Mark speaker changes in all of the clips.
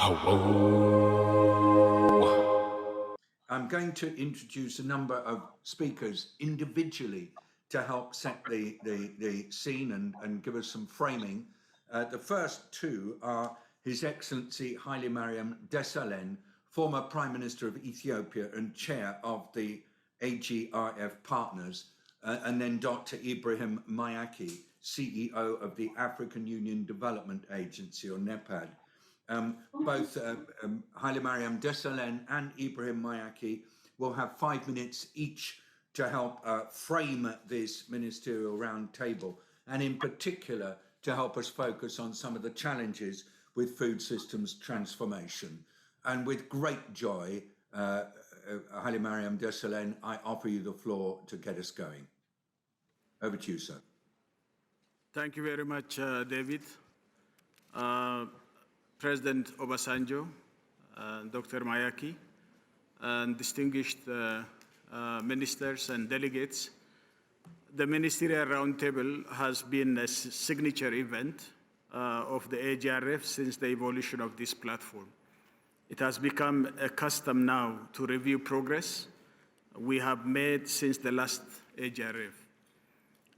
Speaker 1: I'm going to introduce a number of speakers individually to help set the scene and give us some framing. The first two are His Excellency Haile Mariam Desalegn, former Prime Minister of Ethiopia and chair of the AGRF Partners, and then Dr. Ibrahim Mayaki, CEO of the African Union Development Agency, or NEPAD. Both Haile Mariam Desalegn and Ibrahim Mayaki will have 5 minutes each to help frame this ministerial roundtable, and in particular to help us focus on some of the challenges with food systems transformation. And with great joy, Haile Mariam Desalegn, I offer you the floor to get us going. Over to you, sir.
Speaker 2: Thank you very much, David. President Obasanjo, Dr. Mayaki, and distinguished ministers and delegates. The Ministerial Roundtable has been a signature event of the AGRF since the evolution of this platform. It has become a custom now to review progress we have made since the last AGRF.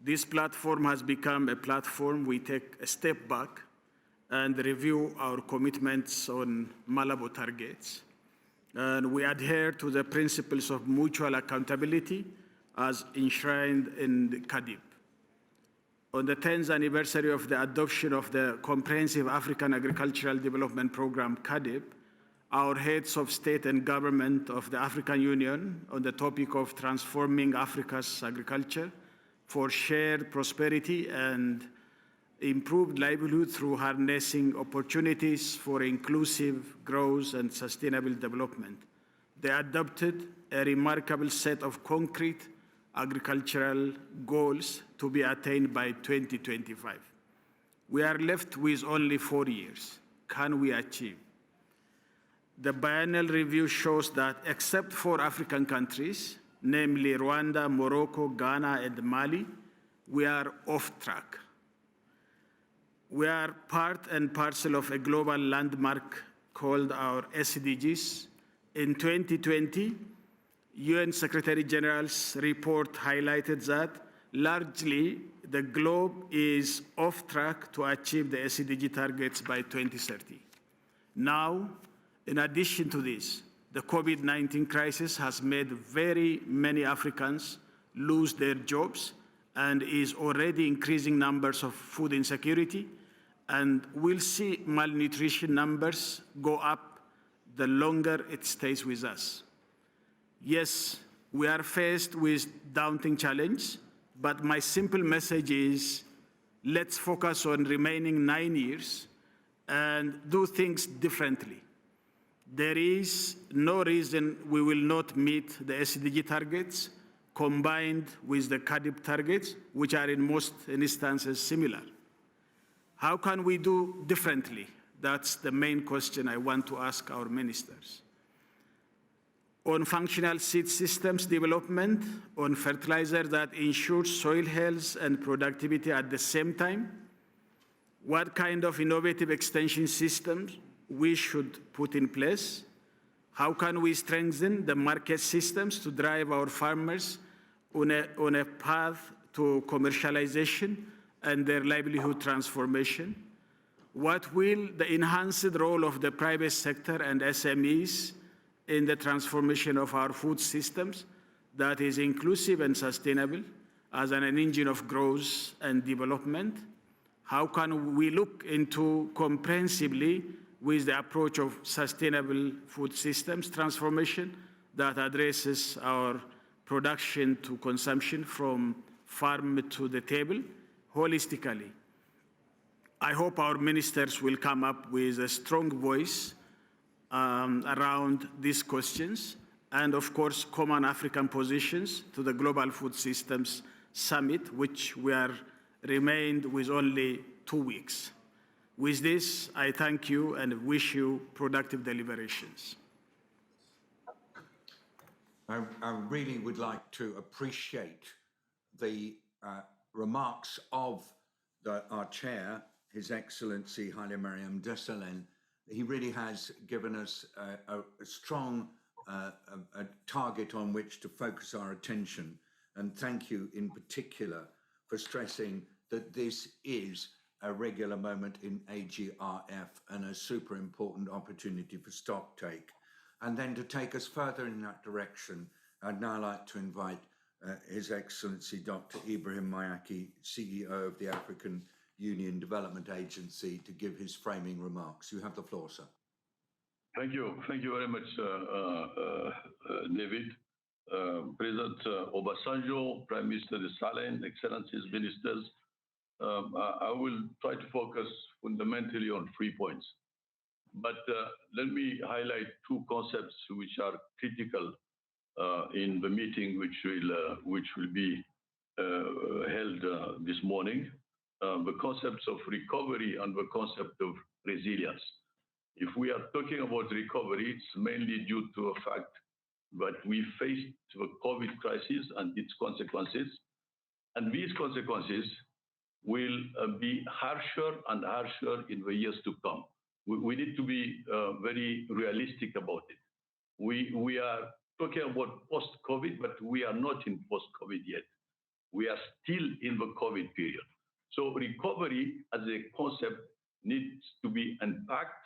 Speaker 2: This platform has become a platform we take a step back and review our commitments on Malabo targets. And we adhere to the principles of mutual accountability as enshrined in the CADIP. On the 10th anniversary of the adoption of the Comprehensive African Agricultural Development Program, CADIP, our heads of state and government of the African Union on the topic of transforming Africa's agriculture for shared prosperity and improved livelihood through harnessing opportunities for inclusive growth and sustainable development. They adopted a remarkable set of concrete agricultural goals to be attained by 2025. We are left with only 4 years. Can we achieve? The biennial review shows that except for African countries, namely Rwanda, Morocco, Ghana, and Mali, we are off track. We are part and parcel of a global landmark called our SDGs. In 2020, UN Secretary General's report highlighted that largely the globe is off track to achieve the SDG targets by 2030. Now, in addition to this, the COVID-19 crisis has made very many Africans lose their jobs and is already increasing numbers of food insecurity, and we'll see malnutrition numbers go up the longer it stays with us. Yes, we are faced with daunting challenge, but my simple message is let's focus on remaining 9 years and do things differently. There is no reason we will not meet the SDG targets combined with the CADIP targets, which are in most instances similar. How can we do differently? That's the main question I want to ask our ministers. On functional seed systems development, on fertilizer that ensures soil health and productivity at the same time, what kind of innovative extension systems we should put in place? How can we strengthen the market systems to drive our farmers on a path to commercialization and their livelihood transformation? What will the enhanced role of the private sector and SMEs in the transformation of our food systems that is inclusive and sustainable as an engine of growth and development? How can we look into comprehensively with the approach of sustainable food systems transformation that addresses our production to consumption from farm to the table holistically? I hope our ministers will come up with a strong voice around these questions, and of course, common African positions to the Global Food Systems Summit, which we are remained with only 2 weeks. With this, I thank you and wish you productive deliberations.
Speaker 1: I really would like to appreciate the remarks of our chair, His Excellency Haile Mariam Desalegn, he really has given us a strong a target on which to focus our attention. And thank you in particular for stressing that this is a regular moment in AGRF and a super important opportunity for stock take. And then to take us further in that direction, I'd now like to invite His Excellency Dr. Ibrahim Mayaki, CEO of the African Union Development Agency, to give his framing remarks. You have the floor, sir.
Speaker 3: Thank you. Thank you very much, David. President Obasanjo, Prime Minister Saleh, Excellencies, Ministers, I will try to focus fundamentally on 3 points. But let me highlight 2 concepts which are critical in the meeting which will be held this morning. The concepts of recovery and the concept of resilience. If we are talking about recovery, it's mainly due to the fact that we faced the COVID crisis and its consequences. And these consequences will be harsher and harsher in the years to come. We need to be very realistic about it. We are talking about post-COVID, but we are not in post-COVID yet. We are still in the COVID period. So recovery as a concept needs to be unpacked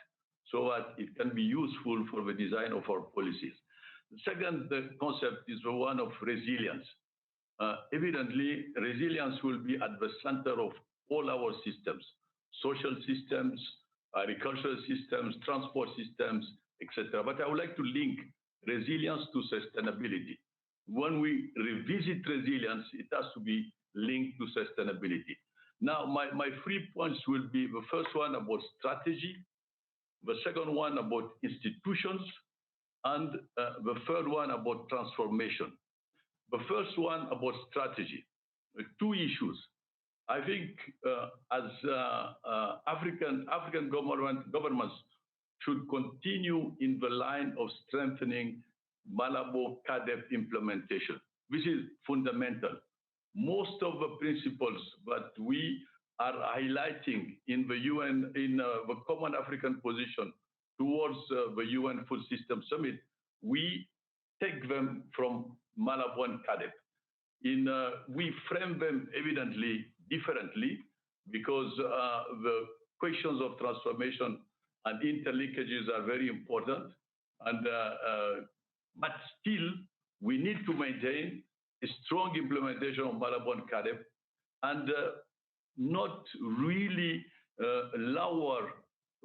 Speaker 3: so that it can be useful for the design of our policies. The second concept is the one of resilience. Evidently, resilience will be at the center of all our systems, social systems, agricultural systems, transport systems, etc. But I would like to link resilience to sustainability. When we revisit resilience, it has to be linked to sustainability. Now, my 3 points will be the first one about strategy, the second one about institutions, and the third one about transformation. The first one about strategy. 2 issues. I think as African governments should continue in the line of strengthening Malabo CADEP implementation. This is fundamental. Most of the principles that we are highlighting in the UN, in the Common African Position towards the UN Food System Summit, we take them from Malabo and CADEP. We frame them evidently differently because the questions of transformation and interlinkages are very important. But still, we need to maintain a strong implementation of Malabo and CADEP and not really lower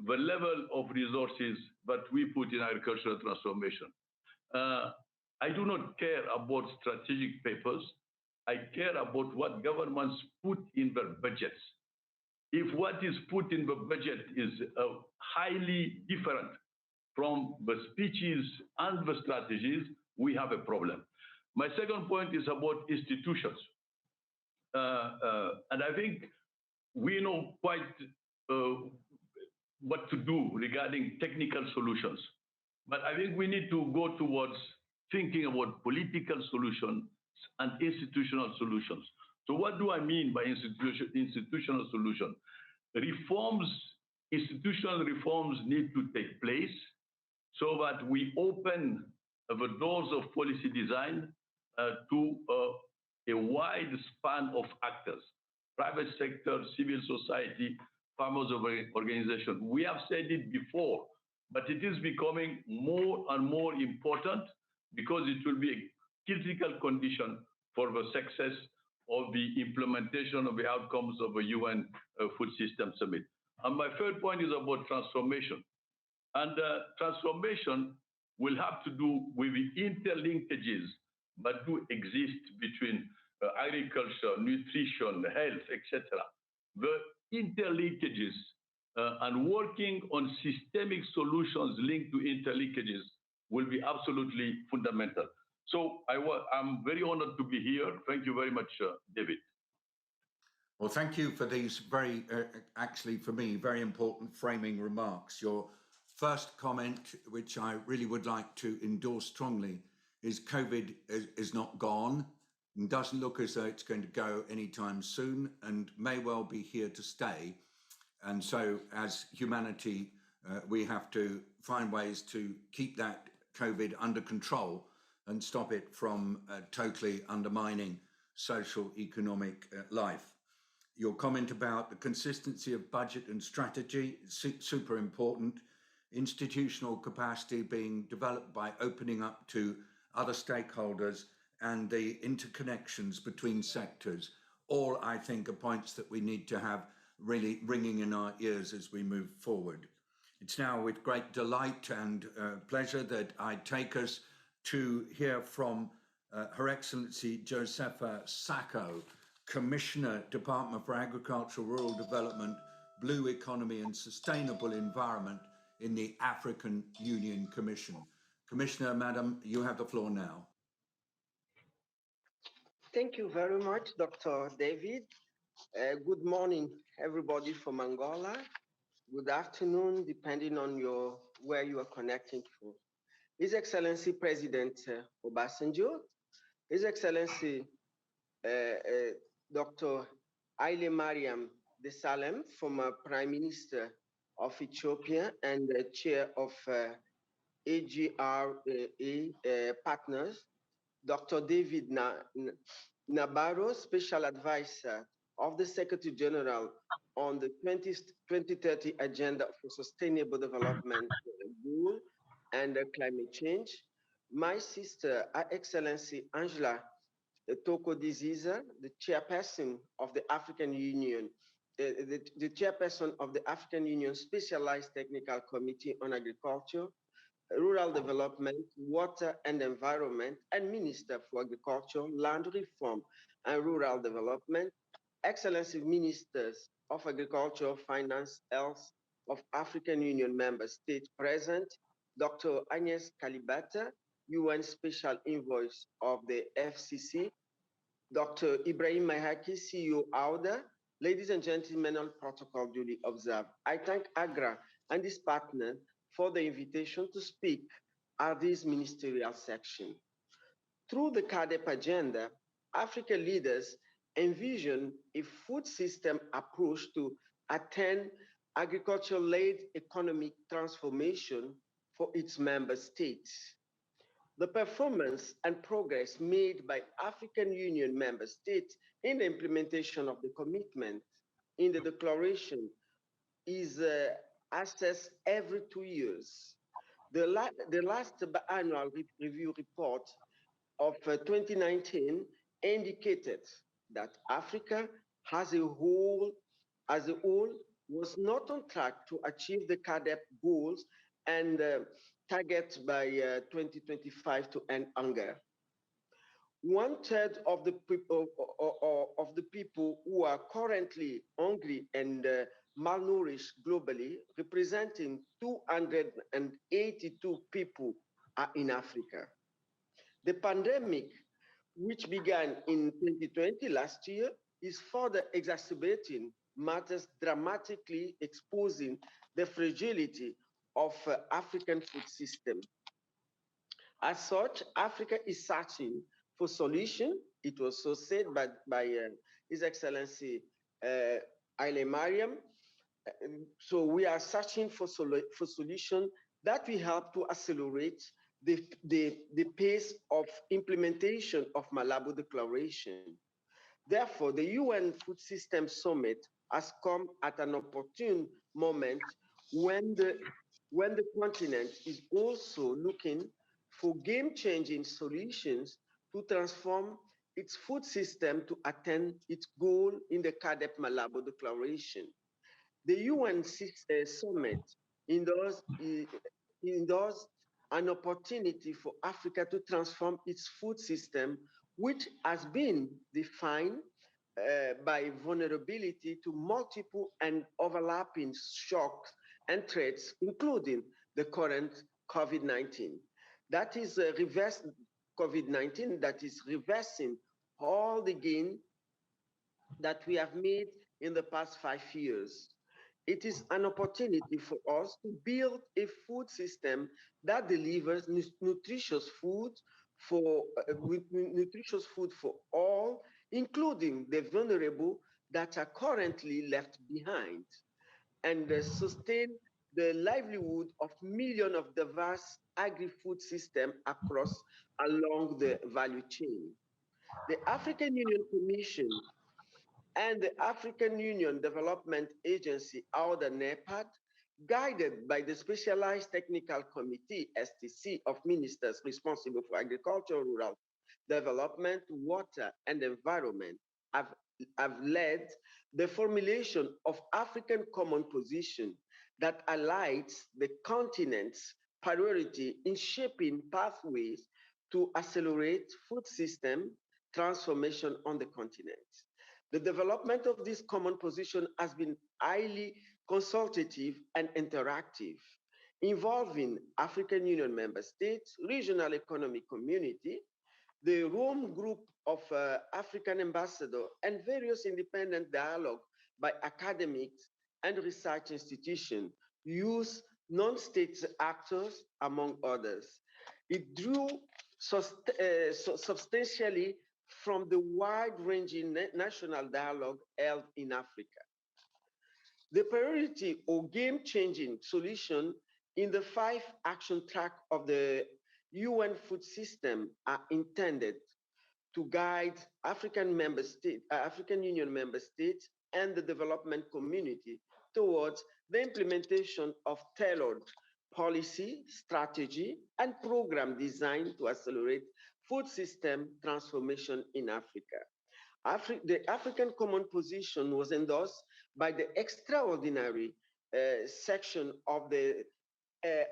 Speaker 3: the level of resources that we put in agricultural transformation. I do not care about strategic papers. I care about what governments put in their budgets. If what is put in the budget is highly different from the speeches and the strategies, we have a problem. My second point is about institutions. And I think we know quite what to do regarding technical solutions. But I think we need to go towards thinking about political solutions and institutional solutions. So what do I mean by institutional solution? Institutional reforms need to take place so that we open the doors of policy design to a wide span of actors, private sector, civil society, farmers organizations. We have said it before, but it is becoming more and more important because it will be a critical condition for the success of the implementation of the outcomes of the UN Food System Summit. And my third point is about transformation. And transformation will have to do with the interlinkages that do exist between agriculture, nutrition, health, etc. The interlinkages and working on systemic solutions linked to interlinkages will be absolutely fundamental. So I'm very honored to be here. Thank you very much, David.
Speaker 1: Well, thank you for these very, actually for me, very important framing remarks. Your first comment, which I really would like to endorse strongly, is COVID is not gone and doesn't look as though it's going to go anytime soon and may well be here to stay. And so as humanity we have to find ways to keep that COVID under control and stop it from totally undermining social economic life. Your comment about the consistency of budget and strategy is super important. Institutional capacity being developed by opening up to other stakeholders and the interconnections between sectors, all I think are points that we need to have really ringing in our ears as we move forward. It's now with great delight and pleasure that I take us to hear from Her Excellency Josefa Sacco, Commissioner, Department for Agriculture, Rural Development, Blue Economy and Sustainable Environment in the African Union Commission. Commissioner, Madam, you have the floor now.
Speaker 4: Thank you very much, Dr. David. Good morning, everybody from Angola. Good afternoon, depending on where you are connecting from. His Excellency President Obasanjo, His Excellency Dr. Haile Mariam Desalegn, former Prime Minister of Ethiopia and Chair of AGRA Partners, Dr. David Nabarro, Special Advisor of the Secretary General on the 2030 Agenda for Sustainable Development Goal and Climate Change. My sister, Her Excellency Angela Toko Diziza, the Chairperson of the African Union, the Chairperson of the African Union Specialized Technical Committee on Agriculture, Rural Development, Water and Environment, and Minister for Agriculture, Land Reform and Rural Development, Excellency Ministers of Agriculture, Finance, Health of African Union member states present, Dr. Agnes Kalibata, UN Special Envoy of the FCC, Dr. Ibrahim Mahaki, CEO AUDA, ladies and gentlemen, on protocol duly observed. I thank AGRA and its partner for the invitation to speak at this ministerial section. Through the CADEP agenda, African leaders envision a food system approach to attain agriculture-led economic transformation for its member states. The performance and progress made by African Union member states in the implementation of the commitment in the declaration is assessed every 2 years. The last annual review report of 2019 indicated that Africa as a whole was not on track to achieve the CADEP goals and targets by 2025 to end hunger. 1/3 of the people who are currently hungry and malnourished globally, representing 282 people, are in Africa. The pandemic, which began in 2020 last year, is further exacerbating matters, dramatically exposing the fragility of African food system. As such, Africa is searching for solution. It was so said by His Excellency Haile Mariam. So we are searching for solution that will help to accelerate the pace of implementation of Malabo Declaration. Therefore, the UN Food System Summit has come at an opportune moment when the continent is also looking for game-changing solutions to transform its food system to attain its goal in the CADEP Malabo Declaration. The UN Summit endorsed an opportunity for Africa to transform its food system, which has been defined by vulnerability to multiple and overlapping shocks and threats, including the current COVID-19. That is reverse COVID-19, that is reversing all the gain that we have made in the past 5 years. It is an opportunity for us to build a food system that delivers nutritious food for all, including the vulnerable that are currently left behind, and sustain the livelihood of millions of diverse agri-food systems along the value chain. The African Union Commission and the African Union Development Agency, or the NEPAD, guided by the Specialized Technical Committee, STC, of ministers responsible for agriculture, rural development, water, and environment, have led the formulation of African common position that highlights the continent's priority in shaping pathways to accelerate food system transformation on the continent. The development of this common position has been highly consultative and interactive, involving African Union member states, regional economic community, the Rome Group of African ambassadors, and various independent dialogue by academics and research institutions, use non-state actors, among others. It drew substantially from the wide-ranging national dialogue held in Africa. The priority or game-changing solution in the 5 action track of the UN food system are intended to guide African Union member states and the development community towards the implementation of tailored policy, strategy, and program designed to accelerate food system transformation in Africa. The African Common Position was endorsed by the extraordinary section of the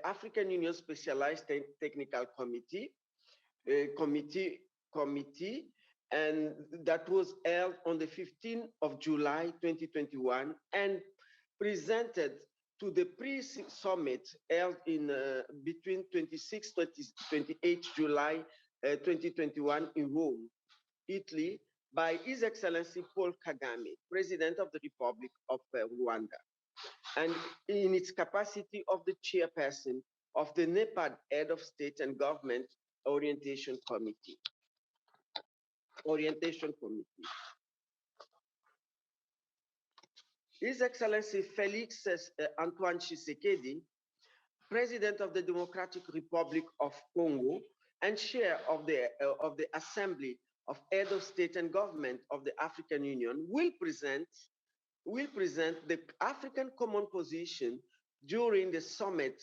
Speaker 4: African Union Specialized Technical Committee, and that was held on the 15th of July 2021 and presented to the pre-summit held in between 26 to 28 July 2021 in Rome, Italy, by His Excellency Paul Kagame, President of the Republic of Rwanda, and in its capacity of the chairperson of the NEPAD Head of State and Government Orientation Committee. His Excellency Felix Antoine Tshisekedi, President of the Democratic Republic of Congo and Chair of the Assembly of Head of State and Government of the African Union, will present the African Common Position during the summit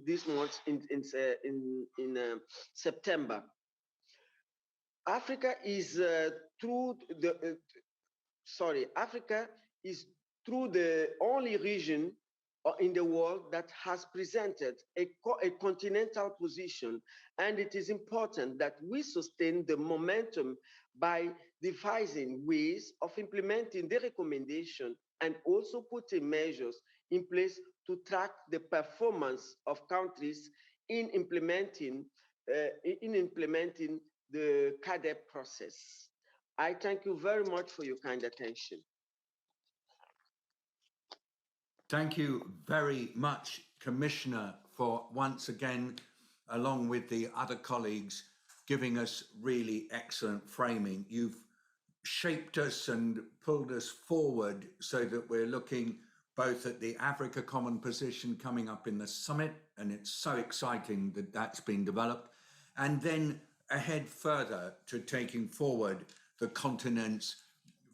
Speaker 4: this month in September. Africa is the only region in the world that has presented a continental position, and it is important that we sustain the momentum by devising ways of implementing the recommendation and also putting measures in place to track the performance of countries in implementing the CADEP process. I thank you very much for your kind attention.
Speaker 1: Thank you very much, Commissioner, for once again, along with the other colleagues, giving us really excellent framing. You've shaped us and pulled us forward so that we're looking both at the Africa Common Position coming up in the summit, and it's so exciting that that's been developed, and then ahead further to taking forward the continent's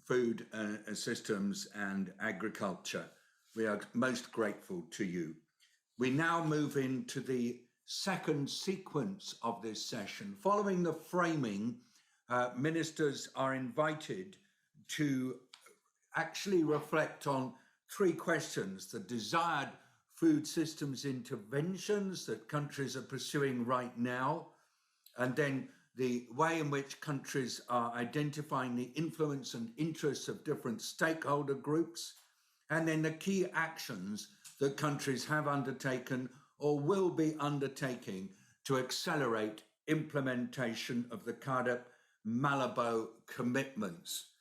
Speaker 1: food systems and agriculture. We are most grateful to you. We now move into the second sequence of this session. Following the framing, ministers are invited to actually reflect on 3 questions: the desired food systems interventions that countries are pursuing right now, and then the way in which countries are identifying the influence and interests of different stakeholder groups, and then the key actions that countries have undertaken or will be undertaking to accelerate implementation of the CADEP Malabo commitments.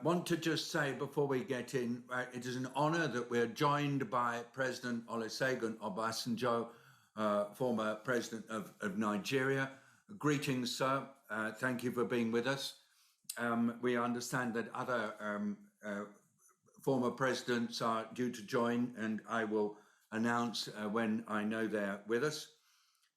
Speaker 1: Want to just say before we get in, it is an honor that we're joined by President Olusegun Obasanjo, former president of Nigeria. Greetings, sir. Thank you for being with us. We understand that other former presidents are due to join, and I will announce when I know they're with us.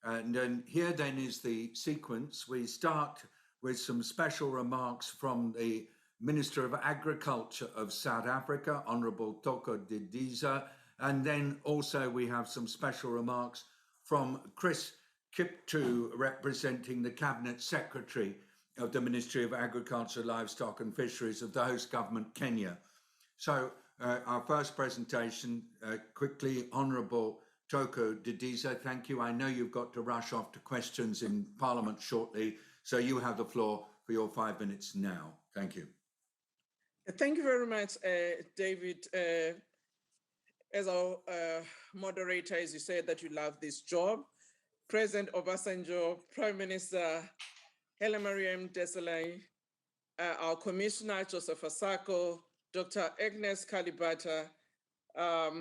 Speaker 1: And then here then is the sequence. We start with some special remarks from the Minister of Agriculture of South Africa, Honorable Toko Didiza. And then also we have some special remarks from Chris Kiptu, representing the Cabinet Secretary of the Ministry of Agriculture, Livestock and Fisheries of the host government, Kenya. So our first presentation, quickly, Honourable Toko Didiza, thank you. I know you've got to rush off to questions in Parliament shortly, so you have the floor for your 5 minutes now. Thank you.
Speaker 5: Thank you very much, David. As our moderator, as you said, that you love this job, President Obasanjo, Prime Minister Helen Mariam Desalegn, our Commissioner Joseph Asako, Dr. Agnes Kalibata, our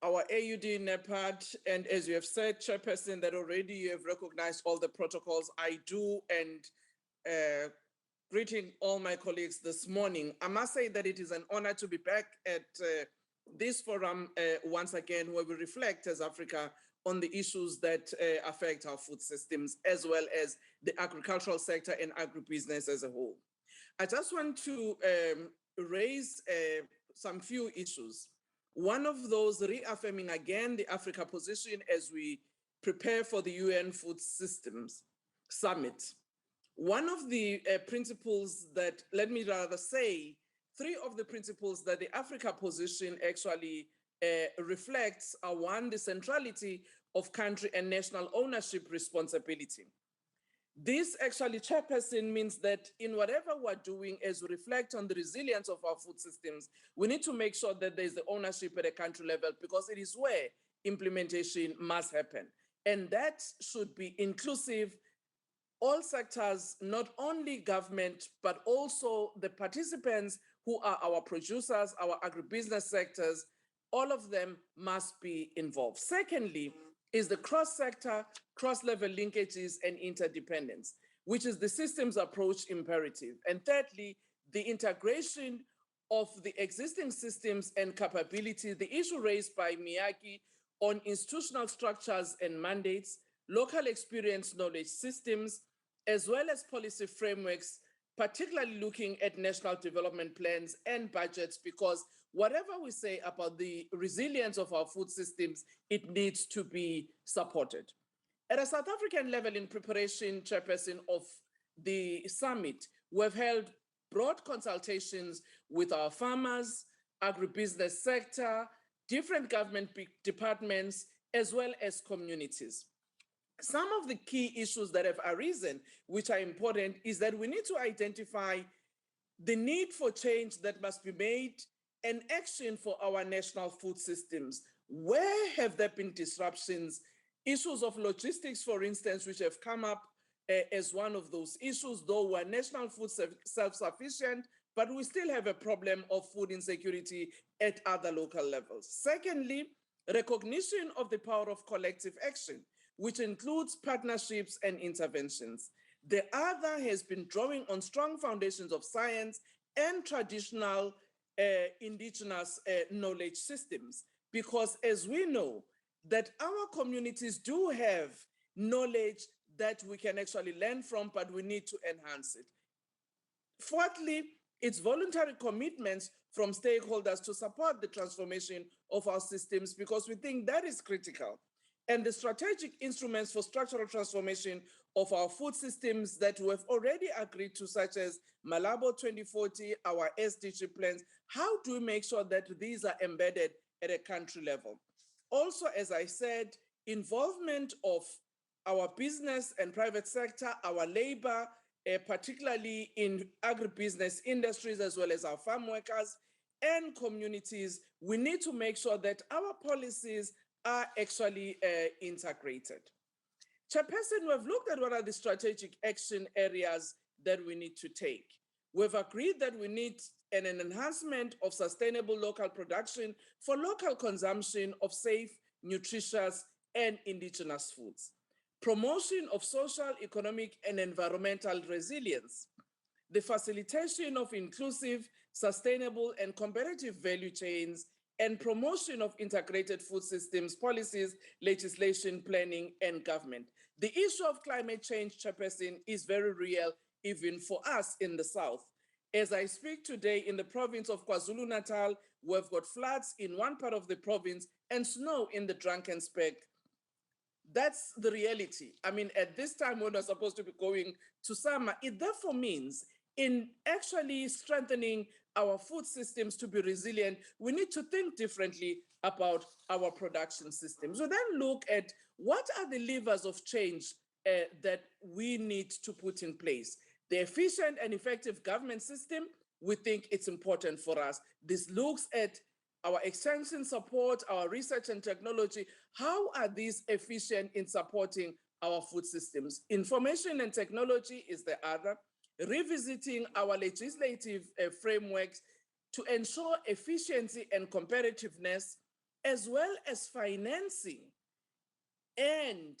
Speaker 5: AUD NEPAD, and as you have said, Chairperson, that already you have recognized all the protocols. I do, and greeting all my colleagues this morning. I must say that it is an honor to be back at this forum once again, where we reflect as Africa on the issues that affect our food systems, as well as the agricultural sector and agribusiness as a whole. I just want to raise some few issues. One of those, reaffirming again the Africa position as we prepare for the UN Food Systems Summit. One of the principles that, let me rather say, three of the principles that the Africa position actually reflects are: one, the centrality of country and national ownership responsibility. This actually, Chairperson, means that in whatever we're doing, as we reflect on the resilience of our food systems, we need to make sure that there's the ownership at a country level, because it is where implementation must happen. And that should be inclusive, all sectors, not only government, but also the participants who are our producers, our agribusiness sectors. All of them must be involved. Secondly, is the cross-sector, cross-level linkages and interdependence, which is the systems approach imperative. And thirdly, the integration of the existing systems and capability, the issue raised by Miyake on institutional structures and mandates, local experience knowledge systems, as well as policy frameworks, particularly looking at national development plans and budgets, because whatever we say about the resilience of our food systems, it needs to be supported. At a South African level, in preparation, Chairperson, of the summit, we've held broad consultations with our farmers, agribusiness sector, different government departments, as well as communities. Some of the key issues that have arisen, which are important, is that we need to identify the need for change that must be made and action for our national food systems. Where have there been disruptions? Issues of logistics, for instance, which have come up as one of those issues, though we're national food self-sufficient, but we still have a problem of food insecurity at other local levels. Secondly, recognition of the power of collective action, which includes partnerships and interventions. The other has been drawing on strong foundations of science and traditional indigenous knowledge systems, because as we know, that our communities do have knowledge that we can actually learn from, but we need to enhance it. Fourthly, it's voluntary commitments from stakeholders to support the transformation of our systems, because we think that is critical. And the strategic instruments for structural transformation of our food systems that we have already agreed to, such as Malabo 2040, our SDG plans, how do we make sure that these are embedded at a country level? Also, as I said, involvement of our business and private sector, our labor, particularly in agribusiness industries, as well as our farm workers and communities. We need to make sure that our policies are actually integrated. Chairperson, we've looked at what are the strategic action areas that we need to take. We've agreed that we need an enhancement of sustainable local production for local consumption of safe, nutritious, and indigenous foods. Promotion of social, economic, and environmental resilience. The facilitation of inclusive sustainable and competitive value chains, and promotion of integrated food systems, policies, legislation, planning, and government. The issue of climate change, Chairperson, is very real even for us in the South. As I speak today in the province of KwaZulu-Natal, we've got floods in one part of the province and snow in the Drakensberg. That's the reality. I mean, at this time when we're supposed to be going to summer, it therefore means in actually strengthening our food systems to be resilient, we need to think differently about our production systems. So then look at what are the levers of change that we need to put in place. The efficient and effective government system, we think it's important for us. This looks at our extension support, our research and technology. How are these efficient in supporting our food systems? Information and technology is the other. Revisiting our legislative frameworks to ensure efficiency and competitiveness, as well as financing and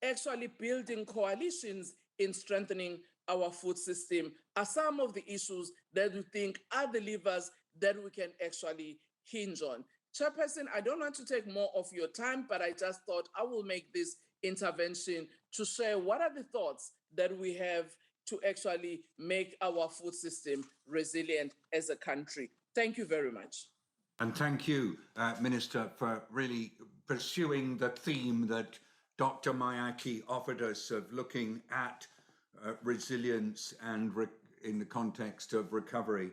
Speaker 5: actually building coalitions in strengthening our food system are some of the issues that we think are the levers that we can actually hinge on. Chairperson, I don't want to take more of your time, but I just thought I will make this intervention to share what are the thoughts that we have to actually make our food system resilient as a country. Thank you very much.
Speaker 1: And thank you, Minister, for really pursuing the theme that Dr. Mayaki offered us of looking at resilience and in the context of recovery.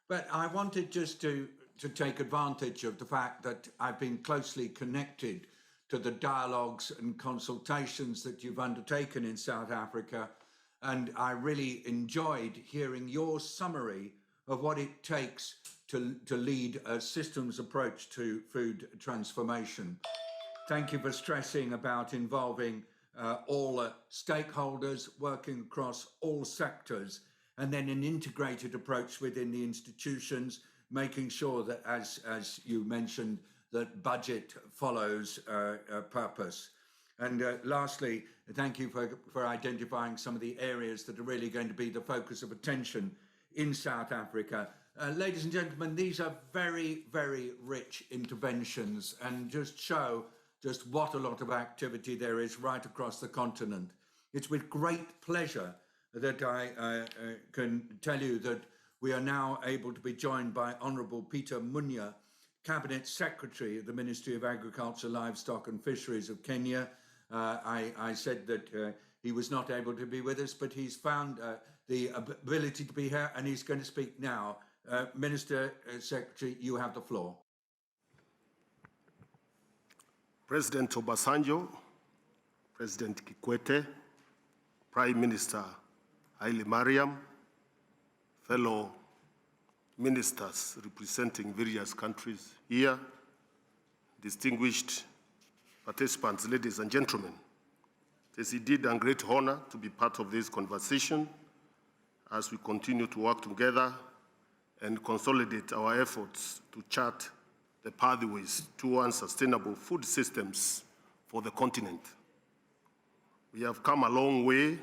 Speaker 1: But I wanted just to take advantage of the fact that I've been closely connected to the dialogues and consultations that you've undertaken in South Africa. And I really enjoyed hearing your summary of what it takes to lead a systems approach to food transformation. Thank you for stressing about involving all stakeholders, working across all sectors, and then an integrated approach within the institutions, making sure that, as you mentioned, that budget follows purpose. And lastly, thank you for identifying some of the areas that are really going to be the focus of attention in South Africa. Ladies and gentlemen, these are very, very rich interventions and just show just what a lot of activity there is right across the continent. It's with great pleasure that I can tell you that we are now able to be joined by Honourable Peter Munya, Cabinet Secretary of the Ministry of Agriculture, Livestock and Fisheries of Kenya. I said that he was not able to be with us, but he's found the ability to be here and he's going to speak now. Minister Secretary, you have the floor.
Speaker 6: President Obasanjo, President Kikwete, Prime Minister Haile Mariam, fellow ministers representing various countries here, distinguished participants, ladies and gentlemen. It is indeed a great honor to be part of this conversation as we continue to work together and consolidate our efforts to chart the pathways towards sustainable food systems for the continent. We have come a long way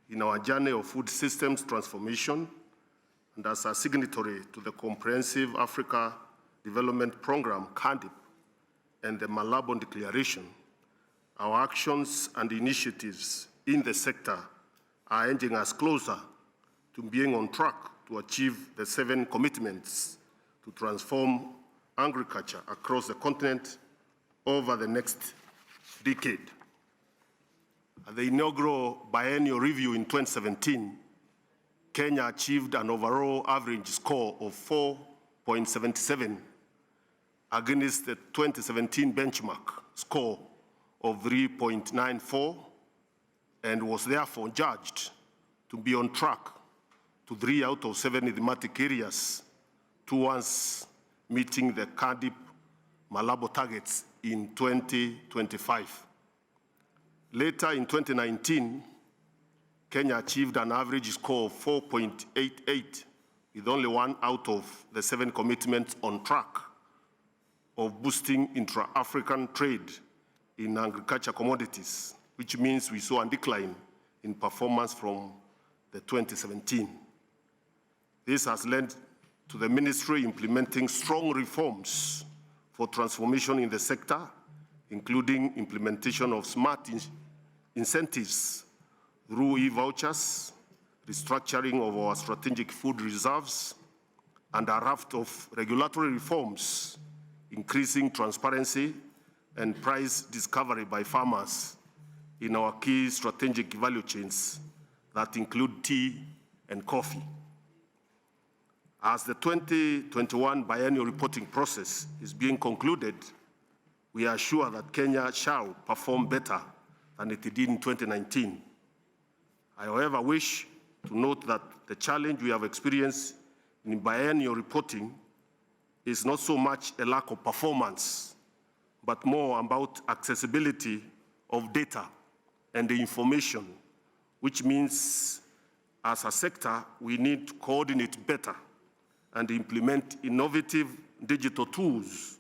Speaker 6: in our journey of food systems transformation, and as a signatory to the Comprehensive Africa Development Program, CANDIP, and the Malabo Declaration, our actions and initiatives in the sector are edging us closer to being on track to achieve the 7 commitments to transform agriculture across the continent over the next decade. At the inaugural biennial review in 2017, Kenya achieved an overall average score of 4.77 against the 2017 benchmark score of 3.94 and was therefore judged to be on track to 3 out of 7 thematic areas towards meeting the CADIP Malabo targets in 2025. Later in 2019, Kenya achieved an average score of 4.88 with only 1 out of the 7 commitments on track of boosting intra-African trade in agriculture commodities, which means we saw a decline in performance from the 2017. This has led to the ministry implementing strong reforms for transformation in the sector, including implementation of smart incentives through e-vouchers, restructuring of our strategic food reserves, and a raft of regulatory reforms, increasing transparency and price discovery by farmers in our key strategic value chains that include tea and coffee. As the 2021 biennial reporting process is being concluded, we are sure that Kenya shall perform better than it did in 2019. I, however, wish to note that the challenge we have experienced in biennial reporting is not so much a lack of performance, but more about accessibility of data and the information, which means as a sector, we need to coordinate better and implement innovative digital tools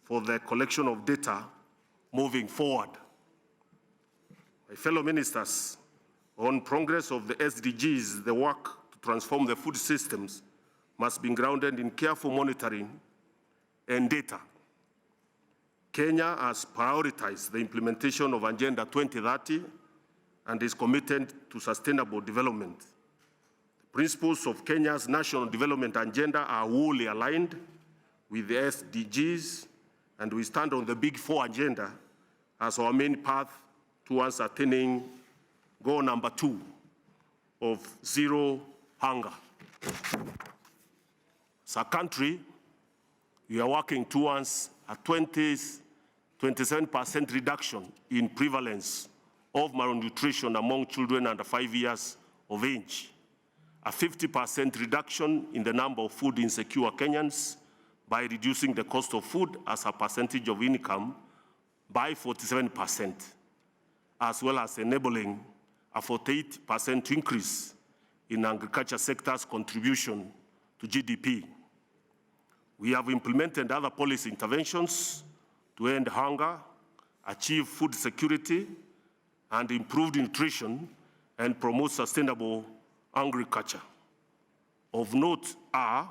Speaker 6: for the collection of data moving forward. My fellow ministers, on progress of the SDGs, the work to transform the food systems must be grounded in careful monitoring and data. Kenya has prioritized the implementation of Agenda 2030 and is committed to sustainable development. The principles of Kenya's National Development Agenda are wholly aligned with the SDGs, and we stand on the Big Four agenda as our main path towards attaining goal number 2 of zero hunger. As a country, we are working towards a 27% reduction in prevalence of malnutrition among children under 5 years of age, a 50% reduction in the number of food insecure Kenyans by reducing the cost of food as a percentage of income by 47%, as well as enabling a 48% increase in agriculture sector's contribution to GDP. We have implemented other policy interventions to end hunger, achieve food security, and improve nutrition and promote sustainable agriculture. Of note are: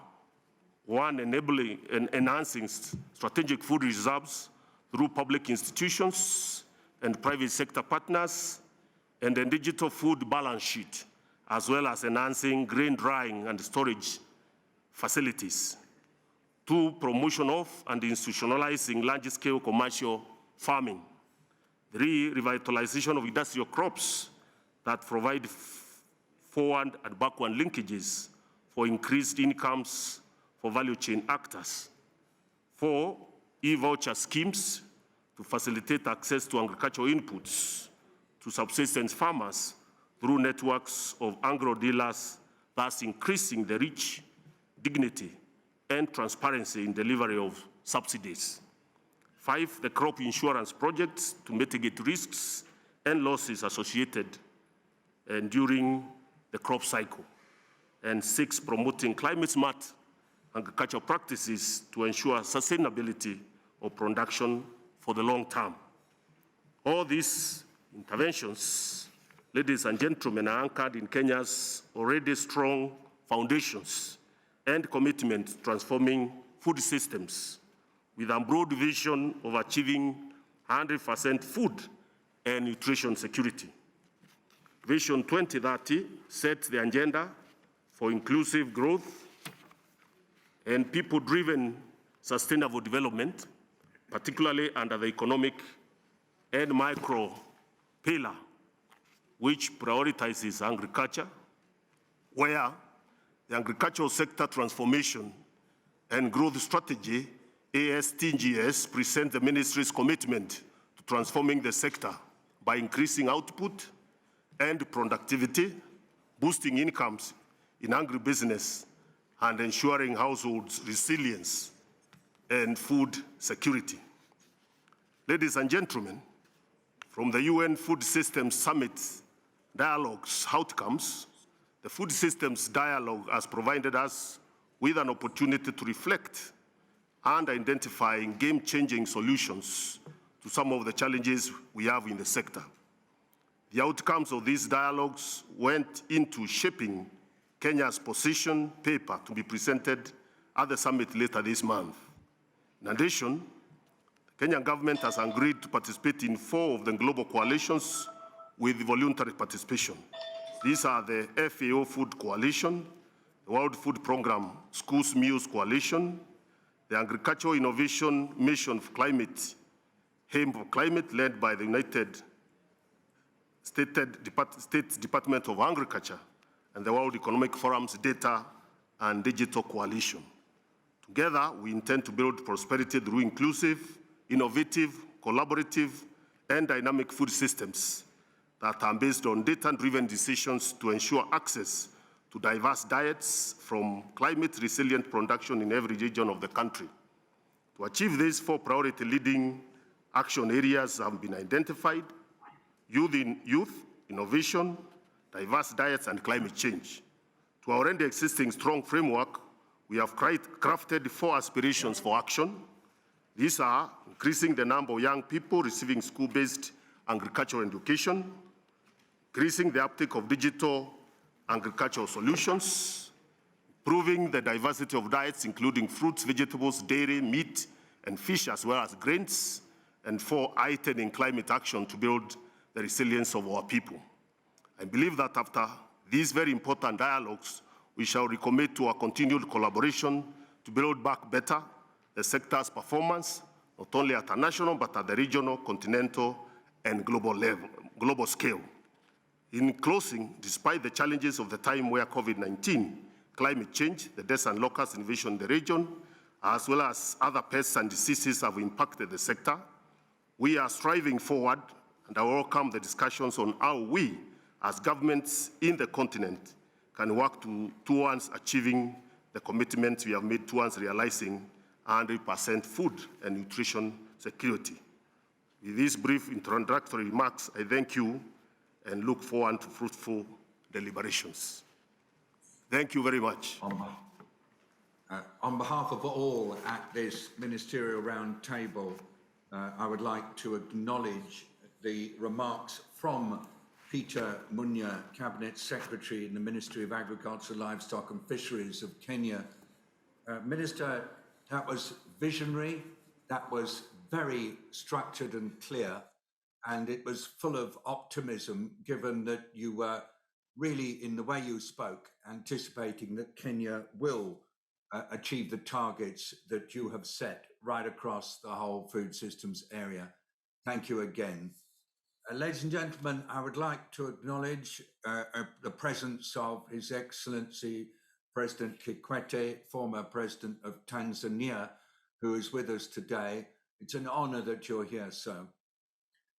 Speaker 6: 1, enabling and enhancing strategic food reserves through public institutions and private sector partners, and a digital food balance sheet, as well as enhancing grain drying and storage facilities. 2, promotion of and institutionalizing large-scale commercial farming. 3, revitalization of industrial crops that provide forward and backward linkages for increased incomes for value chain actors. 4, e-voucher schemes to facilitate access to agricultural inputs to subsistence farmers through networks of agro-dealers, thus increasing the reach, dignity, and transparency in delivery of subsidies. 5, the crop insurance projects to mitigate risks and losses associated during the crop cycle. And 6, promoting climate-smart agricultural practices to ensure sustainability of production for the long term. All these interventions, ladies and gentlemen, are anchored in Kenya's already strong foundations and commitment to transforming food systems with a broad vision of achieving 100% food and nutrition security. Vision 2030 sets the agenda for inclusive growth and people-driven sustainable development, particularly under the economic and micro pillar, which prioritizes agriculture, where the agricultural sector transformation and growth strategy, ASTGS, present the ministry's commitment to transforming the sector by increasing output and productivity, boosting incomes in agribusiness, and ensuring households' resilience and food security. Ladies and gentlemen, from the UN Food Systems Summit dialogue's outcomes, the Food Systems Dialogue has provided us with an opportunity to reflect and identify game-changing solutions to some of the challenges we have in the sector. The outcomes of these dialogues went into shaping Kenya's position paper to be presented at the summit later this month. In addition, the Kenyan government has agreed to participate in 4 of the global coalitions with voluntary participation. These are the FAO Food Coalition, the World Food Programme Schools Meals Coalition, the Agricultural Innovation Mission for Climate, Aim for Climate, led by the United States Department of Agriculture, and the World Economic Forum's Data and Digital Coalition. Together, we intend to build prosperity through inclusive, innovative, collaborative, and dynamic food systems that are based on data-driven decisions to ensure access to diverse diets from climate-resilient production in every region of the country. To achieve these 4 priority leading action areas have been identified: youth, innovation, diverse diets, and climate change. To our already existing strong framework, we have crafted 4 aspirations for action. These are increasing the number of young people receiving school-based agricultural education, increasing the uptake of digital agricultural solutions, improving the diversity of diets, including fruits, vegetables, dairy, meat, and fish, as well as grains, and 4, heightening climate action to build the resilience of our people. I believe that after these very important dialogues, we shall recommit to our continued collaboration to build back better the sector's performance, not only at a national, but at the regional, continental, and global scale. In closing, despite the challenges of the time where COVID-19, climate change, the deaths and locust invasion in the region, as well as other pests and diseases have impacted the sector, we are striving forward, and I welcome the discussions on how we, as governments in the continent, can work towards achieving the commitments we have made towards realizing 100% food and nutrition security. With these brief introductory remarks, I thank you and look forward to fruitful deliberations. Thank you very much.
Speaker 1: On behalf of all at this ministerial round table, I would like to acknowledge the remarks from Peter Munya, Cabinet Secretary in the Ministry of Agriculture, Livestock and Fisheries of Kenya. Minister, that was visionary, that was very structured and clear, and it was full of optimism, given that you were really, in the way you spoke, anticipating that Kenya will achieve the targets that you have set right across the whole food systems area. Thank you again. Ladies and gentlemen, I would like to acknowledge the presence of His Excellency President Kikwete, former President of Tanzania, who is with us today. It's an honor that you're here, sir.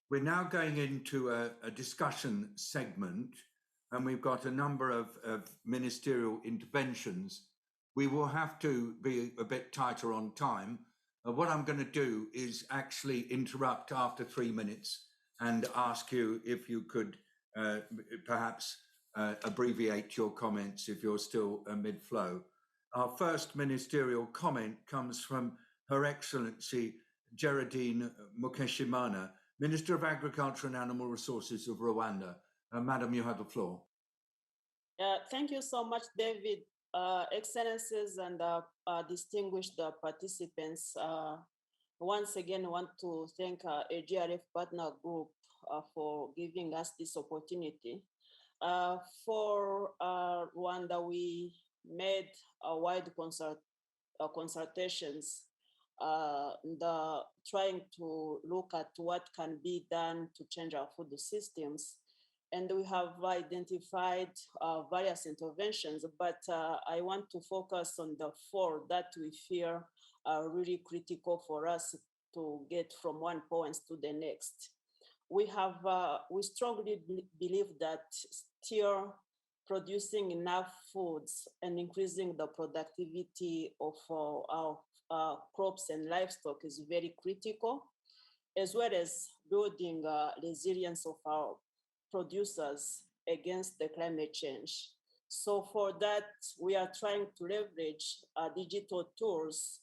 Speaker 1: We're now going into a discussion segment, and we've got a number of ministerial interventions. We will have to be a bit tighter on time. What I'm going to do is actually interrupt after 3 minutes and ask you if you could perhaps abbreviate your comments if you're still mid-flow. Our first ministerial comment comes from Her Excellency Geraldine Mukeshimana, Minister of Agriculture and Animal Resources of Rwanda. Madam, you have the floor.
Speaker 7: Thank you so much, David. Excellencies and distinguished participants. Once again, I want to thank AGRF Partner Group for giving us this opportunity. For Rwanda, we made a wide consultations trying to look at what can be done to change our food systems. And we have identified various interventions, but I want to focus on the 4 that we feel are really critical for us to get from one point to the next. We strongly believe that still producing enough foods and increasing the productivity of our crops and livestock is very critical, as well as building resilience of our producers against the climate change. So for that, we are trying to leverage digital tools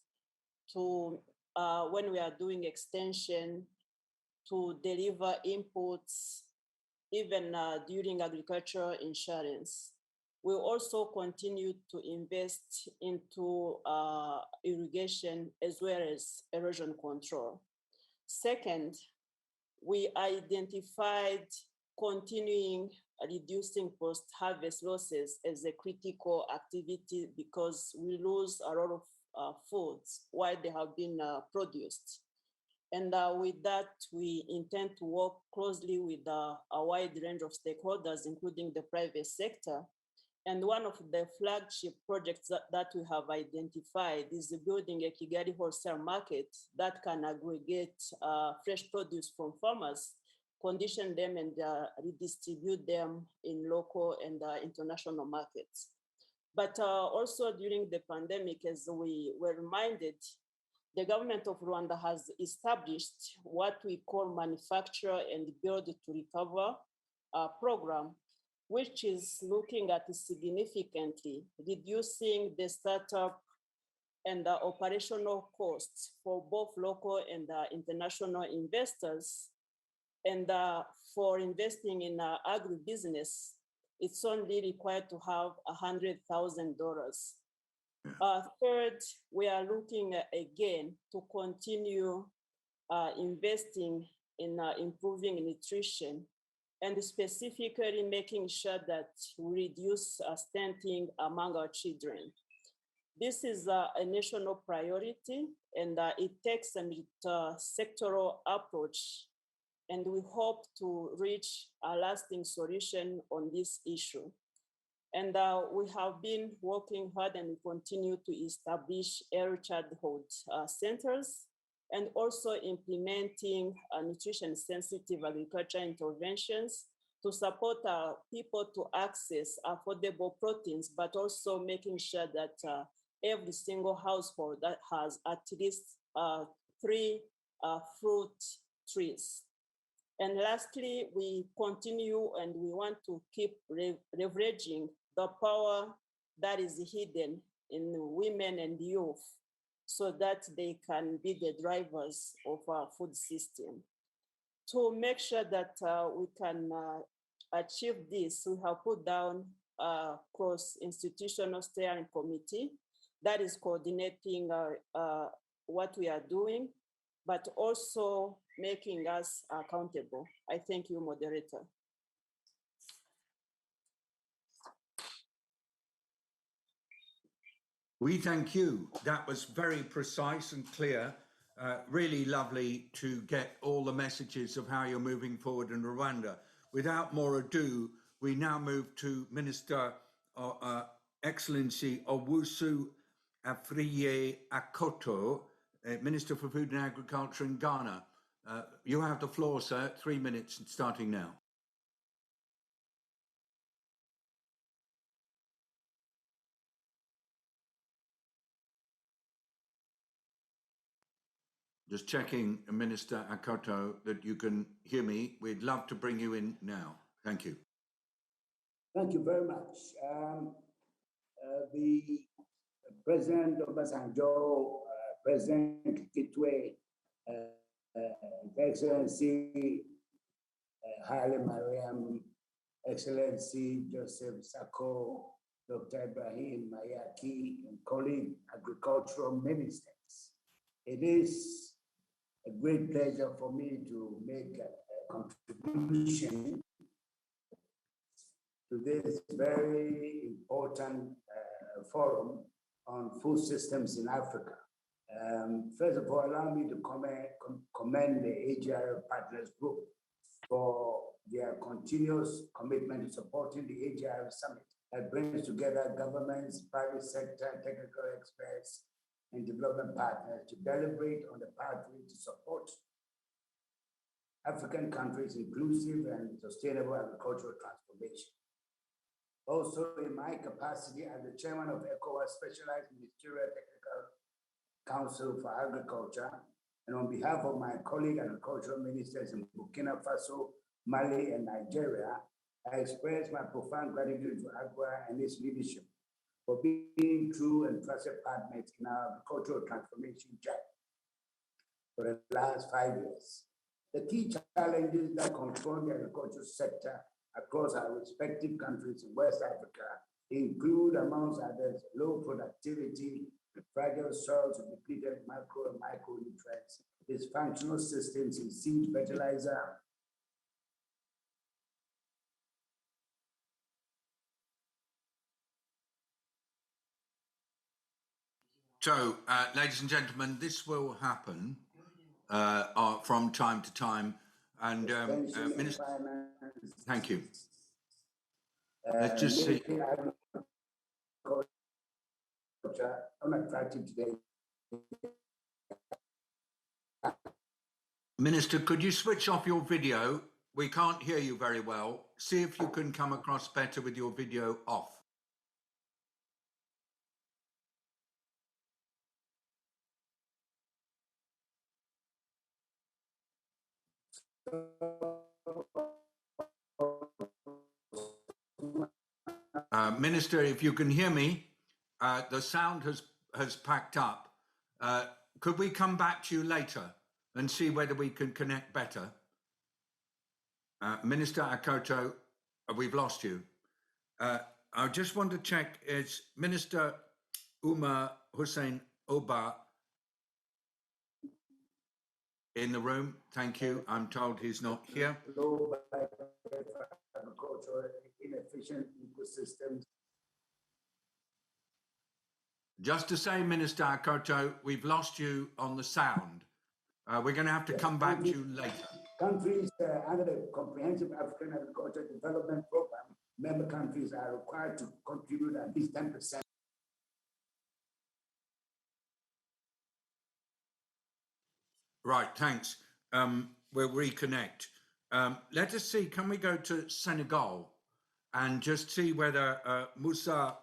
Speaker 7: to, when we are doing extension, to deliver inputs, even during agricultural insurance. We also continue to invest into irrigation as well as erosion control. Second, we identified continuing reducing post-harvest losses as a critical activity because we lose a lot of foods while they have been produced. And with that, we intend to work closely with a wide range of stakeholders, including the private sector. And one of the flagship projects that we have identified is building a Kigali wholesale market that can aggregate fresh produce from farmers, condition them and redistribute them in local and international markets. But also during the pandemic, as we were reminded, the government of Rwanda has established what we call Manufacture and Build to Recover program, which is looking at significantly reducing the startup and the operational costs for both local and international investors. And for investing in agribusiness, it's only required to have $100,000. Third, we are looking again to continue investing in improving nutrition and specifically making sure that we reduce stunting among our children. This is a national priority, and it takes a sectoral approach, and we hope to reach a lasting solution on this issue. And we have been working hard and we continue to establish early childhood centers and also implementing nutrition sensitive agriculture interventions to support people to access affordable proteins, but also making sure that every single household that has at least 3 fruit trees. And lastly, we continue and we want to keep leveraging the power that is hidden in women and youth so that they can be the drivers of our food system. To make sure that we can achieve this, we have put down a cross-institutional steering committee that is coordinating what we are doing, but also making us accountable. I thank you, moderator.
Speaker 1: We thank you. That was very precise and clear. Really lovely to get all the messages of how you're moving forward in Rwanda. Without more ado, we now move to Minister Excellency Owusu Afriye Akoto, Minister for Food and Agriculture in Ghana. You have the floor, sir. 3 minutes starting now. Just checking, Minister Akoto, that you can hear me. We'd love to bring you in now. Thank you.
Speaker 8: Thank you very much. The President Obasanjo, President Kitwe, Excellency Haile Mariam, Excellency Joseph Sako, Dr. Ibrahim Mayaki, and colleague agricultural ministers. It is a great pleasure for me to make a contribution to this very important forum on food systems in Africa. First of all, allow me to commend the AGR Partners Group for their continuous commitment to supporting the AGR Summit that brings together governments, private sector, technical experts, and development partners to deliberate on the pathway to support African countries' inclusive and sustainable agricultural transformation. Also, in my capacity as the chairman of ECOWAS Specialized Ministerial Technical Council for Agriculture, and on behalf of my colleague agricultural ministers in Burkina Faso, Mali, and Nigeria, I express my profound gratitude to AGWA and its leadership for being true and trusted partners in our agricultural transformation journey for the last 5 years. The key challenges that confront the agricultural sector across our respective countries in West Africa include, amongst others, low productivity, fragile soils with depleted macro and micronutrients, dysfunctional systems in seed fertilizer,
Speaker 1: So, ladies and gentlemen, this will happen from time to time. And
Speaker 8: suspension of
Speaker 1: Minister,
Speaker 8: finance.
Speaker 1: thank you. Let's just see.
Speaker 8: Unattractive today.
Speaker 1: Minister, could you switch off your video? We can't hear you very well. See if you can come across better with your video off. Minister, if you can hear me, the sound has packed up. Could we come back to you later and see whether we can connect better? Minister Akoto, we've lost you. I just want to check, is Minister Umar Hussein Oba in the room? Thank you. I'm told he's not here.
Speaker 8: Low agricultural, inefficient ecosystems.
Speaker 1: Just to say, Minister Akoto, we've lost you on the sound. We're going to have to come back to you later.
Speaker 8: Countries under the Comprehensive African Agriculture Development Program, member countries are required to contribute at least 10%.
Speaker 1: Right, thanks. We'll reconnect. Let us see, can we go to Senegal and just see whether Moussa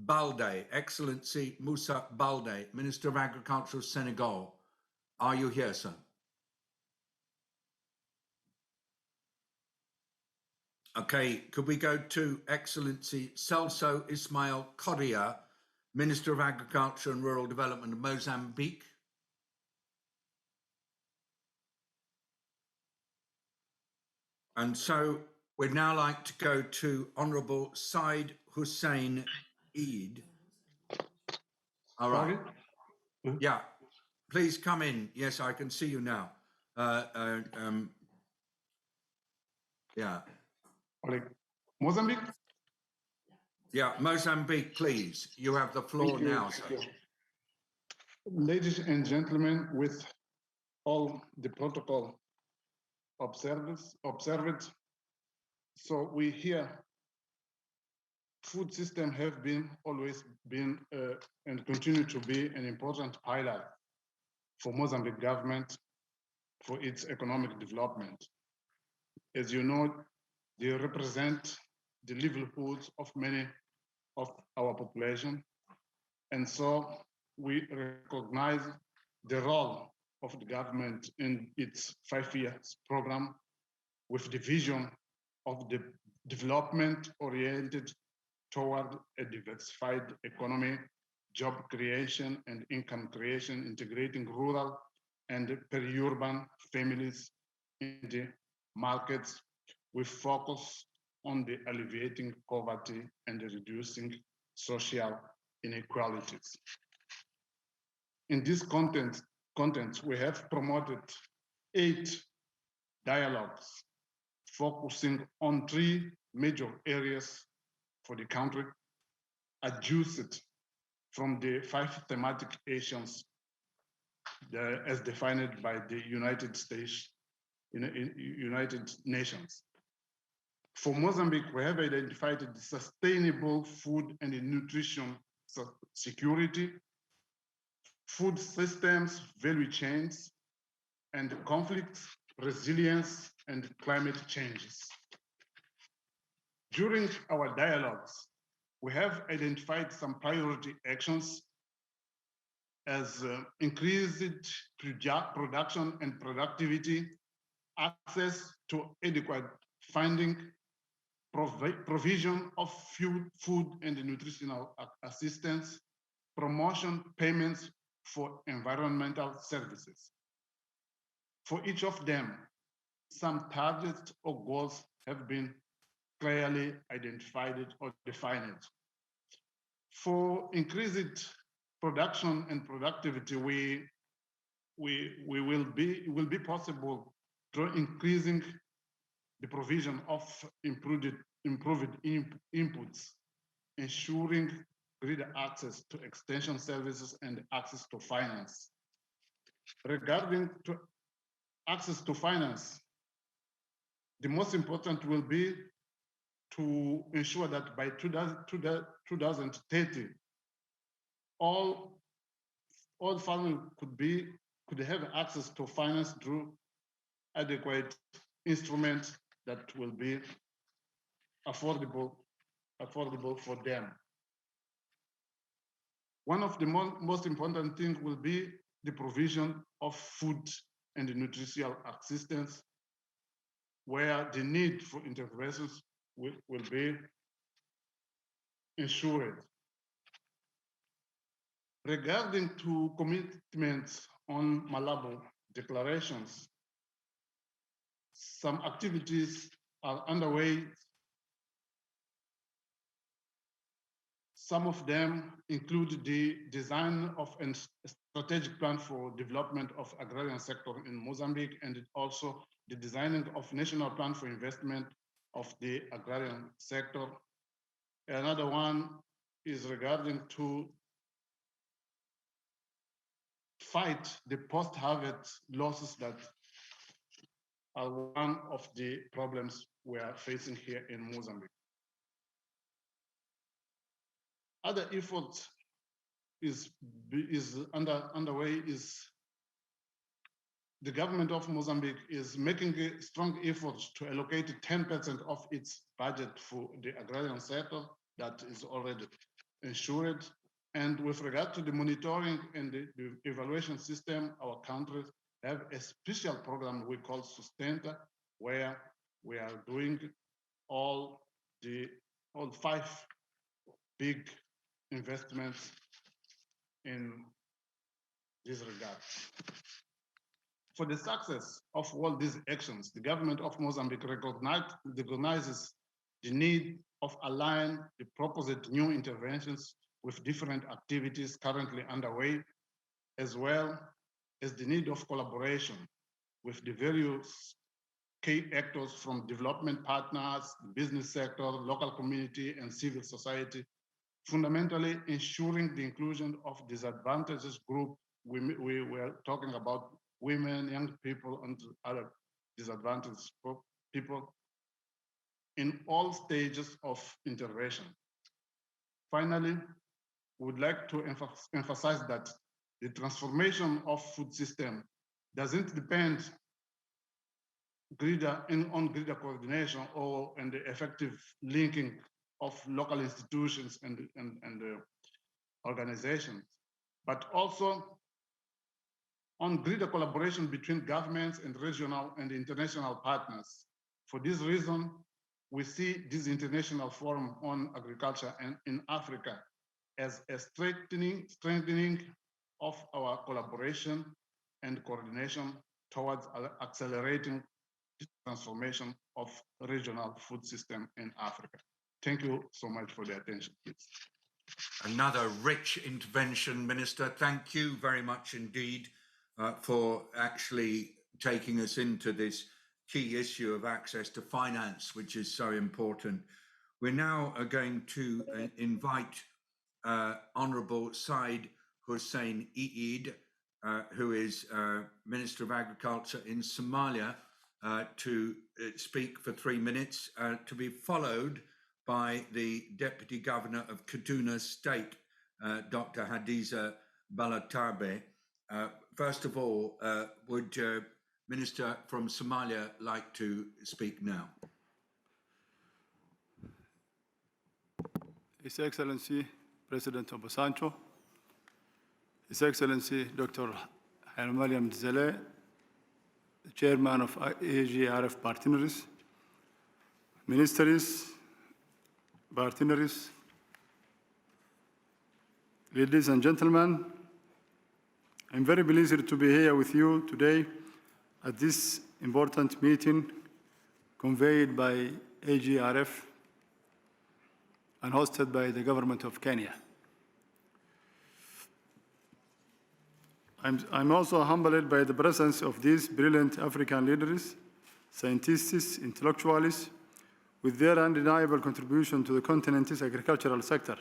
Speaker 1: Baldé, Excellency Moussa Baldé, Minister of Agriculture of Senegal, are you here, sir? Okay, could we go to Excellency Celso Ismail Correa, Minister of Agriculture and Rural Development of Mozambique? And so we'd now like to go to Honourable Said Hussein Eid. All right. Yeah, please come in. Yes, I can see you now. Yeah.
Speaker 9: Mozambique?
Speaker 1: Yeah, Mozambique, please. You have the floor now, sir.
Speaker 9: Ladies and gentlemen, with all the protocol observed, so we hear food system have always been and continue to be an important pillar for Mozambique government for its economic development. As you know, they represent the livelihoods of many of our population. And so we recognize the role of the government in its 5-year program with the vision of the development oriented toward a diversified economy, job creation and income creation, integrating rural and peri-urban families in the markets with focus on the alleviating poverty and reducing social inequalities. In this content, we have promoted 8 dialogues focusing on 3 major areas for the country, adjusted from the 5 thematic actions as defined by the United Nations. For Mozambique, we have identified the sustainable food and nutrition security, food systems, value chains, and conflicts, resilience, and climate changes. During our dialogues, we have identified some priority actions as increased production and productivity, access to adequate funding, provision of food and nutritional assistance, promotion payments for environmental services. For each of them, some targets or goals have been clearly identified or defined. For increased production and productivity, it will be possible through increasing the provision of improved inputs, ensuring greater access to extension services and access to finance. Regarding to access to finance, the most important will be to ensure that by 2030, all farmers could have access to finance through adequate instruments that will be affordable for them. One of the most important things will be the provision of food and nutritional assistance, where the need for interventions will be ensured. Regarding to commitments on Malabo declarations, some activities are underway. Some of them include the design of a strategic plan for development of agrarian sector in Mozambique, and also the designing of national plan for investment of the agrarian sector. Another one is regarding to fight the post-harvest losses that are one of the problems we are facing here in Mozambique. Other efforts is underway is the government of Mozambique is making a strong effort to allocate 10% of its budget for the agrarian sector that is already ensured. And with regard to the monitoring and the evaluation system, our countries have a special program we call Sustenta, where we are doing all 5 big investments in this regard. For the success of all these actions, the government of Mozambique recognizes the need of aligning the proposed new interventions with different activities currently underway, as well as the need of collaboration with the various key actors from development partners, business sector, local community, and civil society, fundamentally ensuring the inclusion of disadvantaged groups. We were talking about women, young people, and other disadvantaged people in all stages of intervention. Finally, we would like to emphasize that the transformation of food system doesn't depend on greater coordination or and the effective linking of local institutions and organizations, but also on greater collaboration between governments and regional and international partners. For this reason, we see this International Forum on Agriculture in Africa as a strengthening of our collaboration and coordination towards accelerating the transformation of regional food system in Africa. Thank you so much for the attention, please.
Speaker 1: Another rich intervention, Minister. Thank you very much indeed for actually taking us into this key issue of access to finance, which is so important. We're now going to invite Honourable Said Hussein Eid, who is Minister of Agriculture in Somalia, to speak for 3 minutes, to be followed by the Deputy Governor of Kaduna State, Dr. Hadiza Balatabe. First of all, would Minister from Somalia like to speak now?
Speaker 10: His Excellency President Obasanjo, His Excellency Dr. Hailemariam Desalegn, the Chairman of AGRF Partners, Ministers, Partners, ladies and gentlemen, I'm very pleased to be here with you today at this important meeting convened by AGRF and hosted by the government of Kenya. I'm also humbled by the presence of these brilliant African leaders, scientists, intellectuals, with their undeniable contribution to the continent's agricultural sector.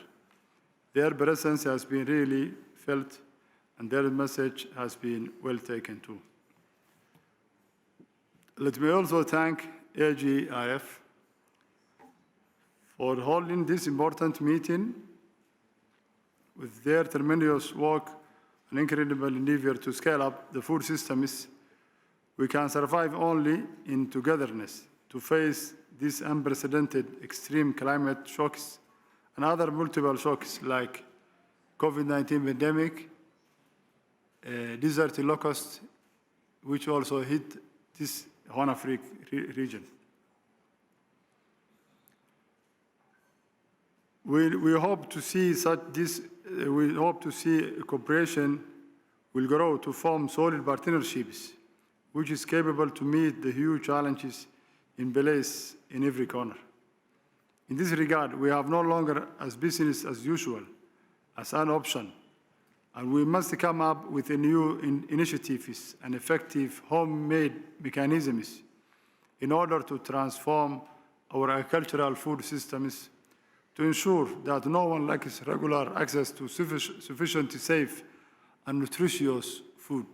Speaker 10: Their presence has been really felt, and their message has been well taken too. Let me also thank AGIF for holding this important meeting. With their tremendous work and incredible endeavor to scale up the food systems, we can survive only in togetherness to face these unprecedented extreme climate shocks and other multiple shocks like COVID-19 pandemic, desert locust, which also hit this Horn of Africa region. We hope to see we hope to see cooperation will grow to form solid partnerships, which is capable to meet the huge challenges in place in every corner. In this regard, we have no longer as business as usual as an option, and we must come up with a new initiatives and effective homemade mechanisms in order to transform our agricultural food systems to ensure that no one lacks regular access to sufficient, safe, and nutritious food,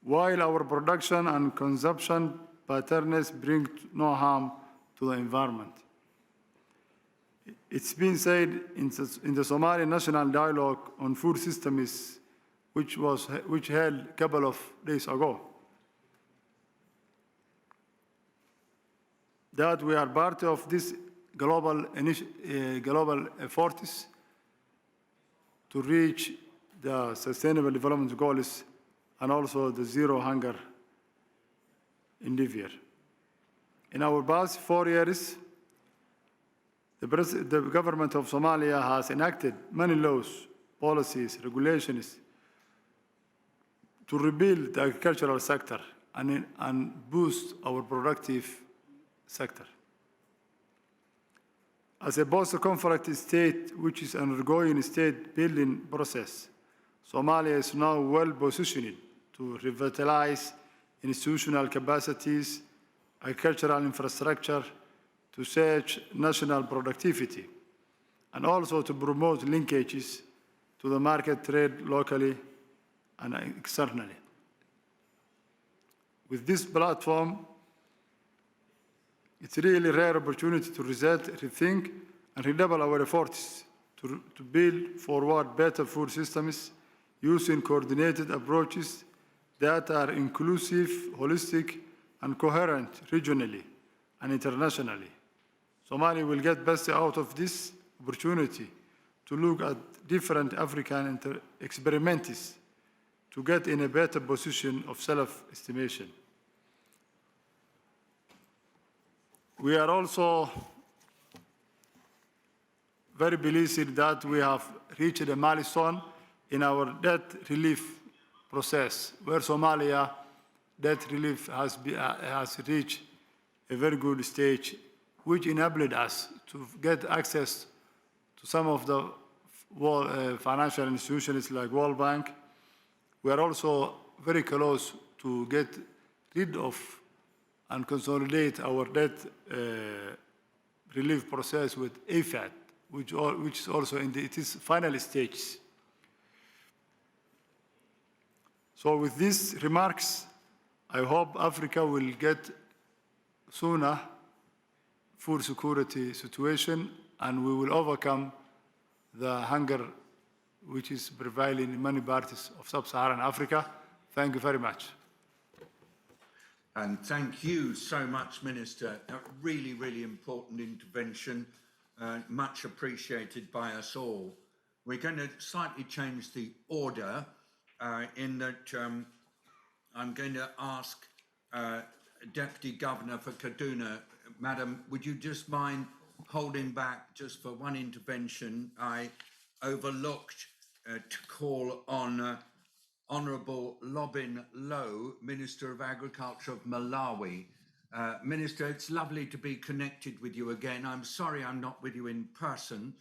Speaker 10: while our production and consumption patterns bring no harm to the environment. It's been said in the Somali National Dialogue on Food Systems, which held a couple of days ago, that we are part of this global efforts to reach the Sustainable Development Goals and also the Zero Hunger endeavor. In our past 4 years, the government of Somalia has enacted many laws, policies, regulations to rebuild the agricultural sector and boost our productive sector. As a post-conflict state, which is undergoing a state-building process, Somalia is now well positioned to revitalize institutional capacities, agricultural infrastructure, to surge national productivity, and also to promote linkages to the market trade locally and externally. With this platform, it's really a rare opportunity to reset, rethink, and redouble our efforts to build forward better food systems using coordinated approaches that are inclusive, holistic, and coherent regionally and internationally. Somalia will get best out of this opportunity to look at different African experiments to get in a better position of self-estimation. We are also very pleased that we have reached a milestone in our debt relief process, where Somalia debt relief has reached a very good stage, which enabled us to get access to some of the financial institutions like World Bank. We are also very close to get rid of and consolidate our debt relief process with AFAD, which is also in its final stages. So with these remarks, I hope Africa will get sooner food security situation, and we will overcome the hunger which is prevailing in many parts of sub-Saharan Africa. Thank you very much.
Speaker 1: And thank you so much, Minister. A really, really important intervention, much appreciated by us all. We're going to slightly change the order in that I'm going to ask Deputy Governor for Kaduna, Madam, would you just mind holding back just for one intervention? I overlooked to call on Honourable Lobin Low, Minister of Agriculture of Malawi. Minister, it's lovely to be connected with you again. I'm sorry I'm not with you in person.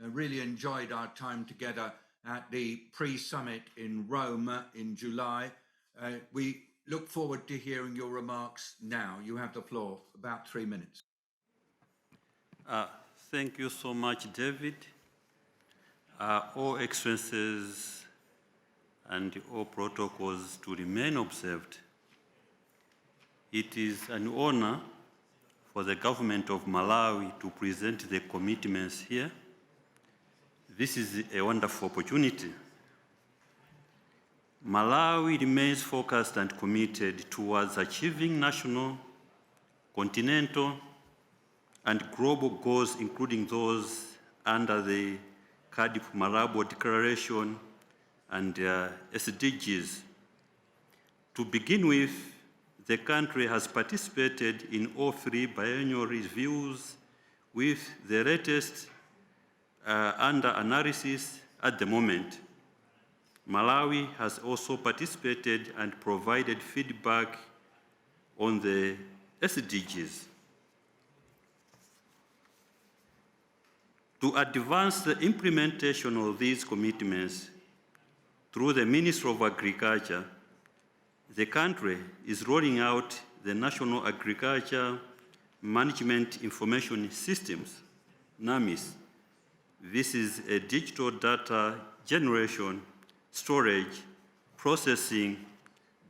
Speaker 1: I really enjoyed our time together, at the pre-summit in Rome in July. We look forward to hearing your remarks now. You have the floor, about 3 minutes.
Speaker 11: Thank you so much, David. All excellencies and all protocols to remain observed. It is an honor for the government of Malawi to present the commitments here. This is a wonderful opportunity. Malawi remains focused and committed towards achieving national, continental, and global goals, including those under the Cardiff Malabo Declaration and SDGs. To begin with, the country has participated in all 3 biennial reviews, with the latest under analysis at the moment. Malawi has also participated and provided feedback on the SDGs. To advance the implementation of these commitments through the Ministry of Agriculture, the country is rolling out the National Agriculture Management Information Systems, NAMIS. This is a digital data generation, storage, processing,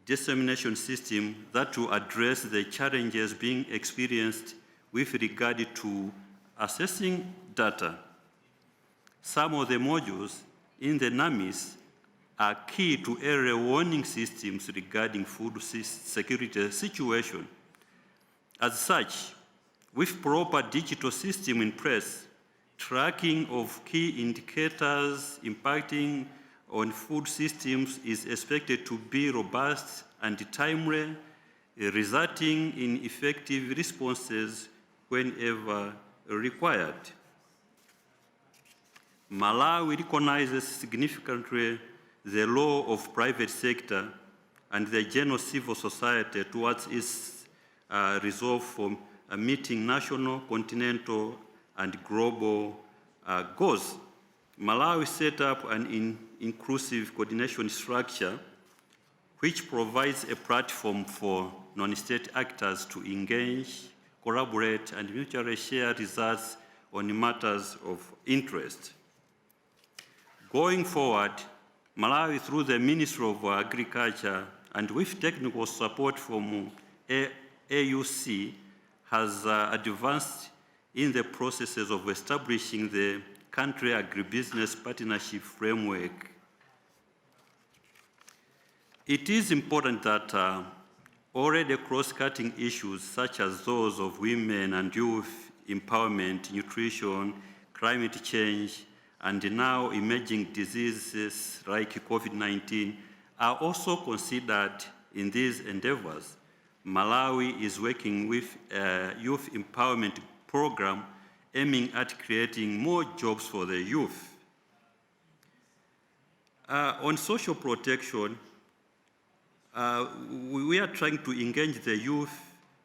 Speaker 11: dissemination system that will address the challenges being experienced with regard to assessing data. Some of the modules in the NAMIS are key to early warning systems regarding food security situation. As such, with proper digital system in place, tracking of key indicators impacting on food systems is expected to be robust and timely, resulting in effective responses whenever required. Malawi recognizes significantly the role of private sector and the general civil society towards its resolve for meeting national, continental, and global goals. Malawi set up an inclusive coordination structure which provides a platform for non-state actors to engage, collaborate, and mutually share results on matters of interest. Going forward, Malawi, through the Ministry of Agriculture and with technical support from AUC, has advanced in the processes of establishing the country agribusiness partnership framework. It is important that already cross-cutting issues such as those of women and youth empowerment, nutrition, climate change, and now emerging diseases like COVID-19 are also considered in these endeavors. Malawi is working with a youth empowerment program aiming at creating more jobs for the youth. On social protection, we are trying to engage the youth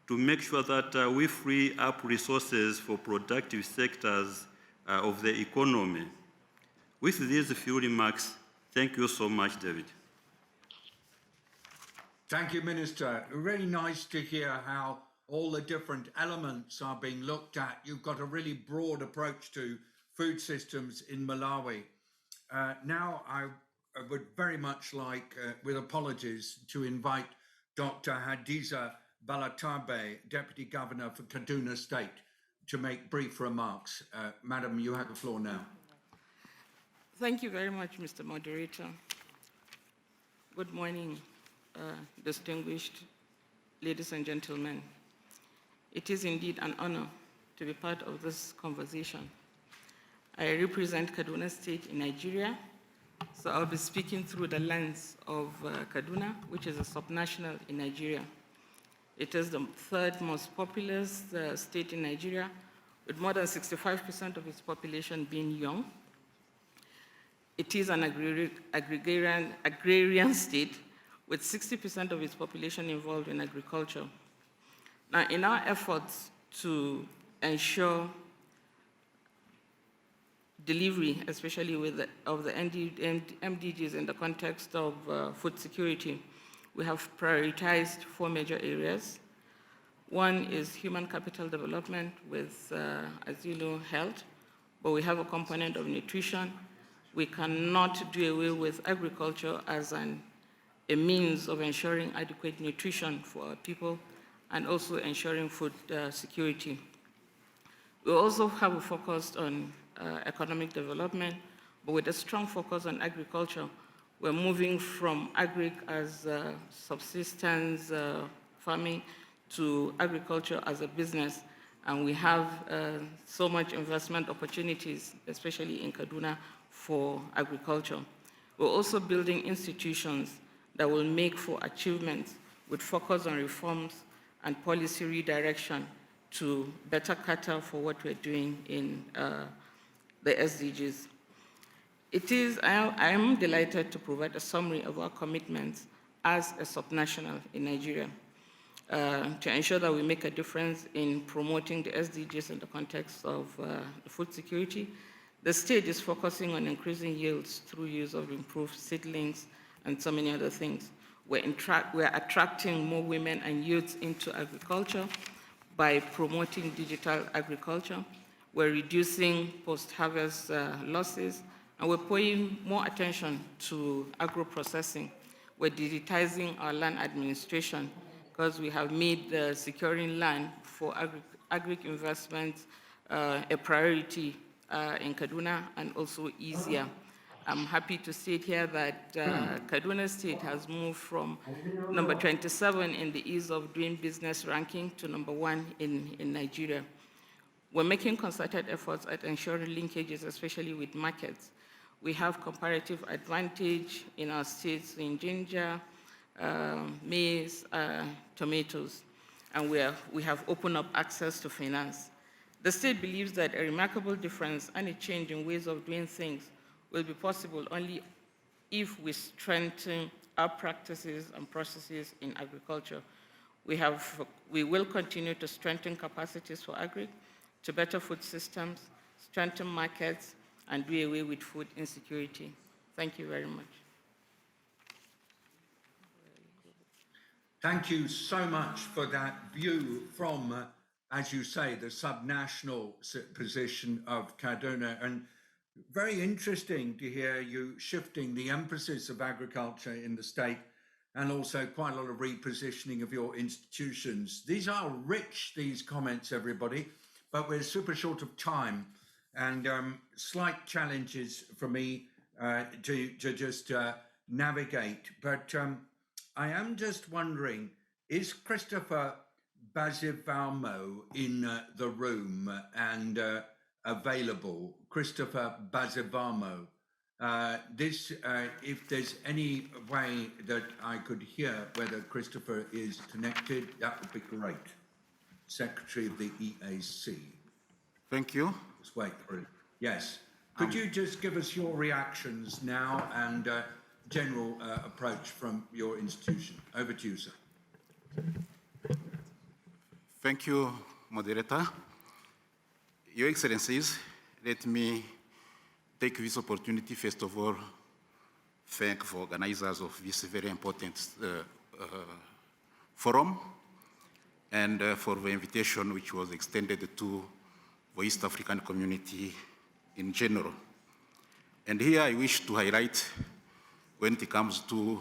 Speaker 11: to make sure that we free up resources for productive sectors of the economy. With these few remarks, thank you so much, David.
Speaker 1: Thank you, Minister. Really nice to hear how all the different elements are being looked at. You've got a really broad approach to food systems in Malawi. Now I would very much like, with apologies, to invite Dr. Hadiza Balatabe, Deputy Governor for Kaduna State, to make brief remarks. Madam, you have the floor now.
Speaker 12: Thank you very much, Mr. Moderator. Good morning, distinguished ladies and gentlemen. It is indeed an honor to be part of this conversation. I represent Kaduna State in Nigeria, so I'll be speaking through the lens of Kaduna, which is a subnational in Nigeria. It is the 3rd most populous state in Nigeria, with more than 65% of its population being young. It is an agrarian state, with 60% of its population involved in agriculture. Now, in our efforts to ensure delivery, especially of the MDGs in the context of food security, we have prioritized 4 major areas. One is human capital development with, as you know, health, but we have a component of nutrition. We cannot do away with agriculture as a means of ensuring adequate nutrition for our people and also ensuring food security. We also have a focus on economic development, but with a strong focus on agriculture. We're moving from agric as subsistence farming to agriculture as a business, and we have so much investment opportunities, especially in Kaduna, for agriculture. We're also building institutions that will make for achievements with focus on reforms and policy redirection to better cater for what we're doing in the SDGs. I am delighted to provide a summary of our commitments as a subnational in Nigeria to ensure that we make a difference in promoting the SDGs in the context of food security. The state is focusing on increasing yields through use of improved seedlings and so many other things. We're attracting more women and youths into agriculture by promoting digital agriculture. We're reducing post-harvest losses, and we're paying more attention to agro-processing. We're digitizing our land administration because we have made securing land for agri-investments a priority in Kaduna and also easier. I'm happy to state here that Kaduna State has moved from number 27 in the ease of doing business ranking to number 1 in Nigeria. We're making concerted efforts at ensuring linkages, especially with markets. We have comparative advantage in our states in ginger, maize, tomatoes, and we have opened up access to finance. The state believes that a remarkable difference and a change in ways of doing things will be possible only if we strengthen our practices and processes in agriculture. We will continue to strengthen capacities for agri, to better food systems, strengthen markets, and do away with food insecurity. Thank you very much.
Speaker 1: Thank you so much for that view from, as you say, the subnational position of Kaduna. And very interesting to hear you shifting the emphasis of agriculture in the state and also quite a lot of repositioning of your institutions. These are rich, these comments, everybody, but we're super short of time and slight challenges for me to just navigate. But I am just wondering, is Christopher Bazivamo in the room and available? Christopher Bazivamo. If there's any way that I could hear whether Christopher is connected, that would be great. Secretary of the EAC.
Speaker 13: Thank you.
Speaker 1: Just wait for it. Yes. Could you just give us your reactions now and general approach from your institution? Over to you, sir.
Speaker 13: Thank you, moderator. Your Excellencies, let me take this opportunity, first of all, thank the organizers of this very important forum and for the invitation which was extended to the East African community in general. And here I wish to highlight, when it comes to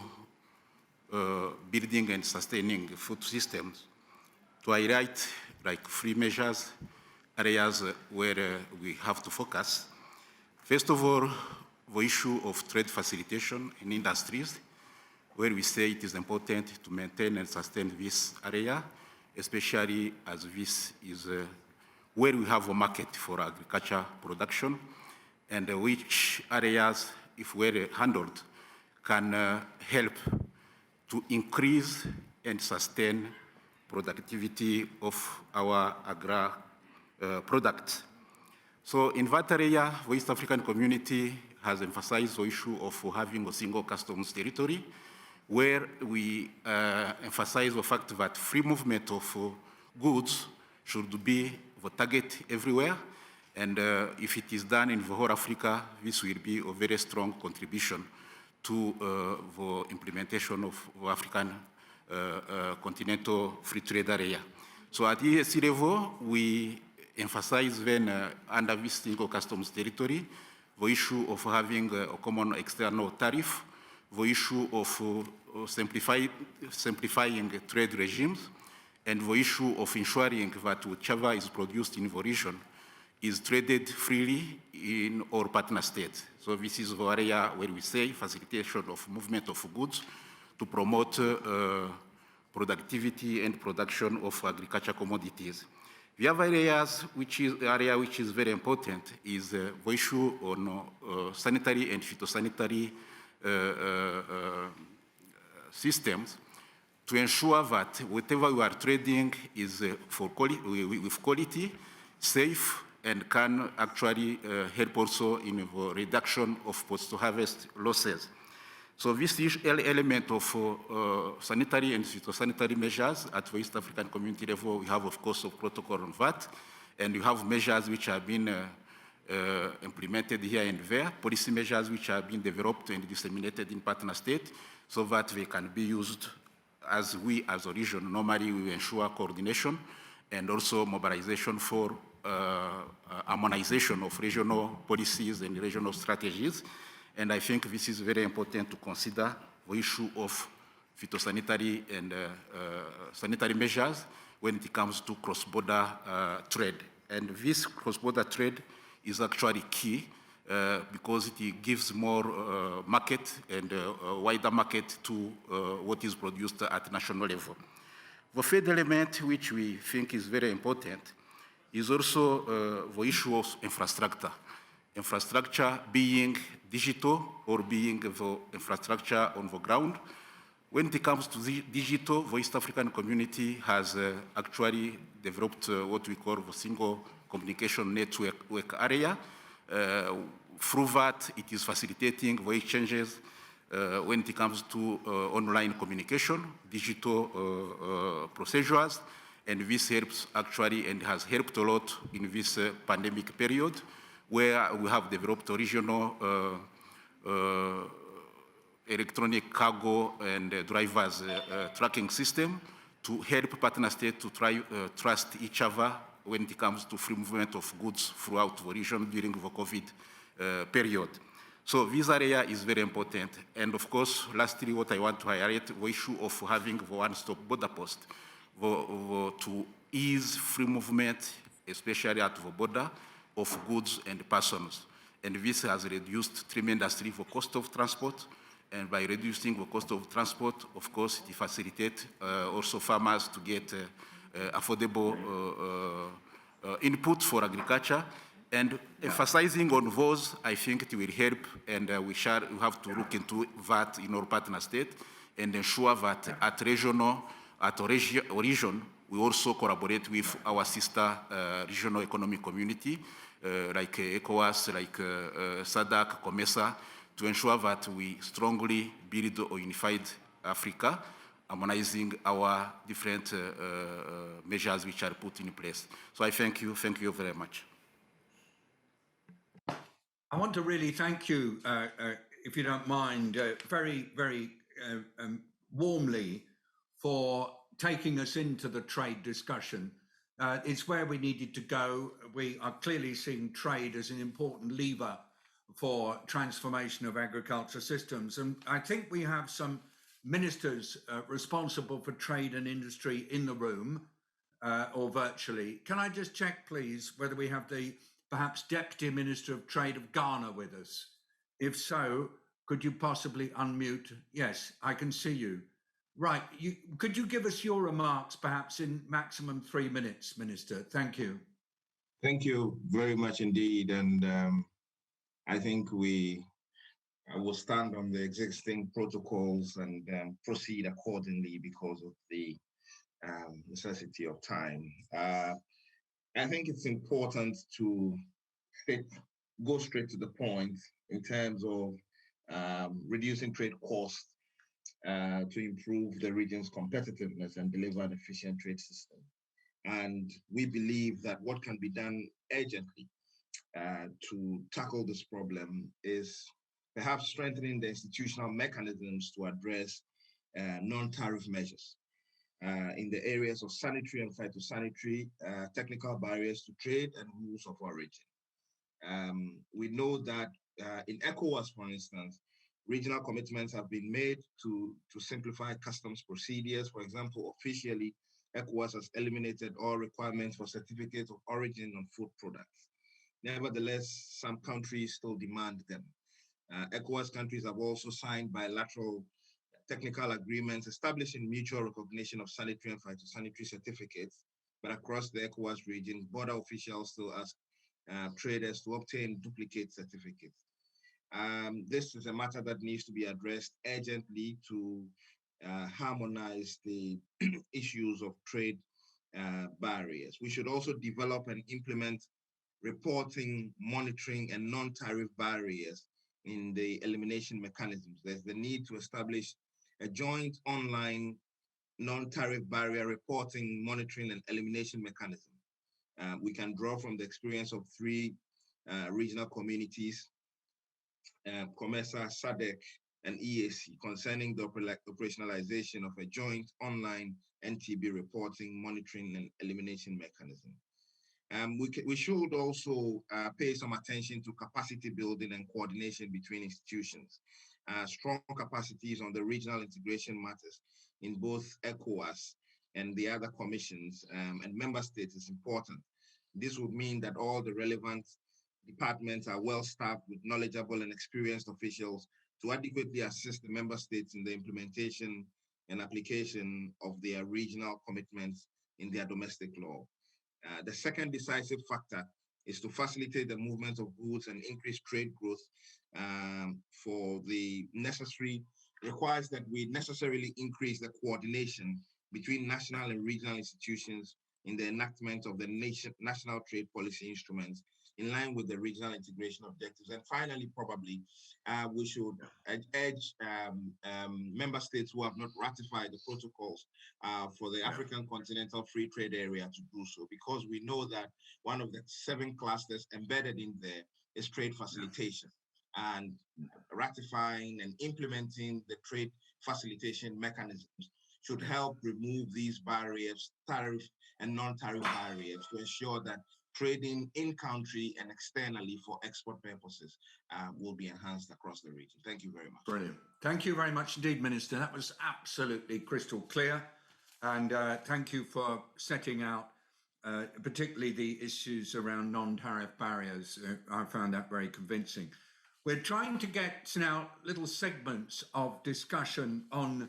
Speaker 13: building and sustaining food systems, to highlight like 3 measures, areas where we have to focus. First of all, the issue of trade facilitation in industries, where we say it is important to maintain and sustain this area, especially as this is where we have a market for agriculture production, and which areas, if well handled, can help to increase and sustain productivity of our agri products. So in that area, the East African community has emphasized the issue of having a single customs territory, where we emphasize the fact that free movement of goods should be the target everywhere, And if it is done in the whole Africa, this will be a very strong contribution to the implementation of the African continental free trade area. So at EAC level, we emphasize then under this single customs territory, the issue of having a common external tariff, the issue of simplifying trade regimes, and the issue of ensuring that whichever is produced in the region is traded freely in all partner states. So this is the area where we say facilitation of movement of goods to promote productivity and production of agricultural commodities. The other areas, which is very important, is the issue on sanitary and phytosanitary systems to ensure that whatever we are trading is with quality, safe, and can actually help also in the reduction of post-harvest losses. So this element of sanitary and phytosanitary measures at the East African Community level, we have, of course, a protocol on that, and you have measures which have been implemented here and there, policy measures which have been developed and disseminated in partner states so that they can be used as we, as a region, normally we ensure coordination and also mobilization for harmonization of regional policies and regional strategies. And I think this is very important to consider the issue of phytosanitary and sanitary measures when it comes to cross-border trade. And this cross-border trade is actually key because it gives more market and a wider market to what is produced at national level. The third element, which we think is very important, is also the issue of infrastructure. Infrastructure being digital or being the infrastructure on the ground. When it comes to the digital, the East African community has actually developed what we call the single communication network area. Through that, it is facilitating the exchanges when it comes to online communication, digital procedures, and this helps actually and has helped a lot in this pandemic period, where we have developed a regional electronic cargo and drivers tracking system to help partner states to trust each other when it comes to free movement of goods throughout the region during the COVID period. So this area is very important. And of course, lastly, what I want to highlight, the issue of having the one-stop border post to ease free movement, especially at the border, of goods and persons. And this has reduced tremendously the cost of transport. And by reducing the cost of transport, of course, it facilitates also farmers to get affordable input for agriculture. And emphasizing on those, I think it will help, and we have to look into that in our partner state and ensure that at region, we also collaborate with our sister regional economic community, like ECOWAS, like SADC, COMESA, to ensure that we strongly build a unified Africa, harmonizing our different measures which are put in place. So I thank you very much.
Speaker 1: I want to really thank you, if you don't mind, very, very warmly for taking us into the trade discussion. It's where we needed to go. We are clearly seeing trade as an important lever for transformation of agriculture systems. And I think we have some ministers responsible for trade and industry in the room or virtually. Can I just check, please, whether we have the perhaps Deputy Minister of Trade of Ghana with us? If so, could you possibly unmute? Yes, I can see you. Right, could you give us your remarks perhaps in maximum 3 minutes, Minister? Thank you.
Speaker 14: Thank you very much indeed. And I think I will stand on the existing protocols and proceed accordingly because of the necessity of time. I think it's important to go straight to the point in terms of reducing trade costs to improve the region's competitiveness and deliver an efficient trade system. And we believe that what can be done urgently to tackle this problem is perhaps strengthening the institutional mechanisms to address non-tariff measures in the areas of sanitary and phytosanitary, technical barriers to trade, and rules of origin. We know that in ECOWAS, for instance, regional commitments have been made to simplify customs procedures. For example, officially, ECOWAS has eliminated all requirements for certificates of origin on food products. Nevertheless, some countries still demand them. ECOWAS countries have also signed bilateral technical agreements establishing mutual recognition of sanitary and phytosanitary certificates, but across the ECOWAS region, border officials still ask traders to obtain duplicate certificates. This is a matter that needs to be addressed urgently to harmonize the issues of trade barriers. We should also develop and implement reporting, monitoring, and non-tariff barriers in the elimination mechanisms. There's the need to establish a joint online non-tariff barrier reporting, monitoring, and elimination mechanism. We can draw from the experience of 3 regional communities, COMESA, SADC, and EAC, concerning the operationalization of a joint online NTB reporting, monitoring, and elimination mechanism. We should also pay some attention to capacity building and coordination between institutions. Strong capacities on the regional integration matters in both ECOWAS and the other commissions and member states is important. This would mean that all the relevant departments are well staffed with knowledgeable and experienced officials to adequately assist the member states in the implementation and application of their regional commitments in their domestic law. The second decisive factor is to facilitate the movement of goods and increase trade growth requires that we necessarily increase the coordination between national and regional institutions in the enactment of the national trade policy instruments in line with the regional integration objectives. And finally, probably, we should urge member states who have not ratified the protocols for the African Continental Free Trade Area to do so, because we know that one of the 7 clusters embedded in there is trade facilitation. And ratifying and implementing the trade facilitation mechanisms should help remove these barriers, tariff and non-tariff barriers, to ensure that trading in country and externally for export purposes will be enhanced across the region. Thank you very much.
Speaker 1: Brilliant. Thank you very much indeed, Minister. That was absolutely crystal clear. And thank you for setting out particularly the issues around non-tariff barriers. I found that very convincing. We're trying to get now little segments of discussion on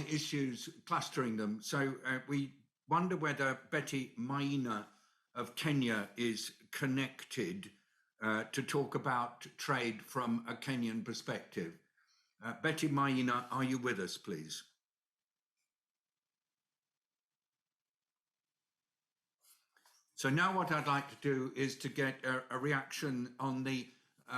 Speaker 1: issues, clustering them. So we wonder whether Betty Maina of Kenya is connected to talk about trade from a Kenyan perspective. Betty Maina, are you with us, please? So now what I'd like to do is to get a reaction on the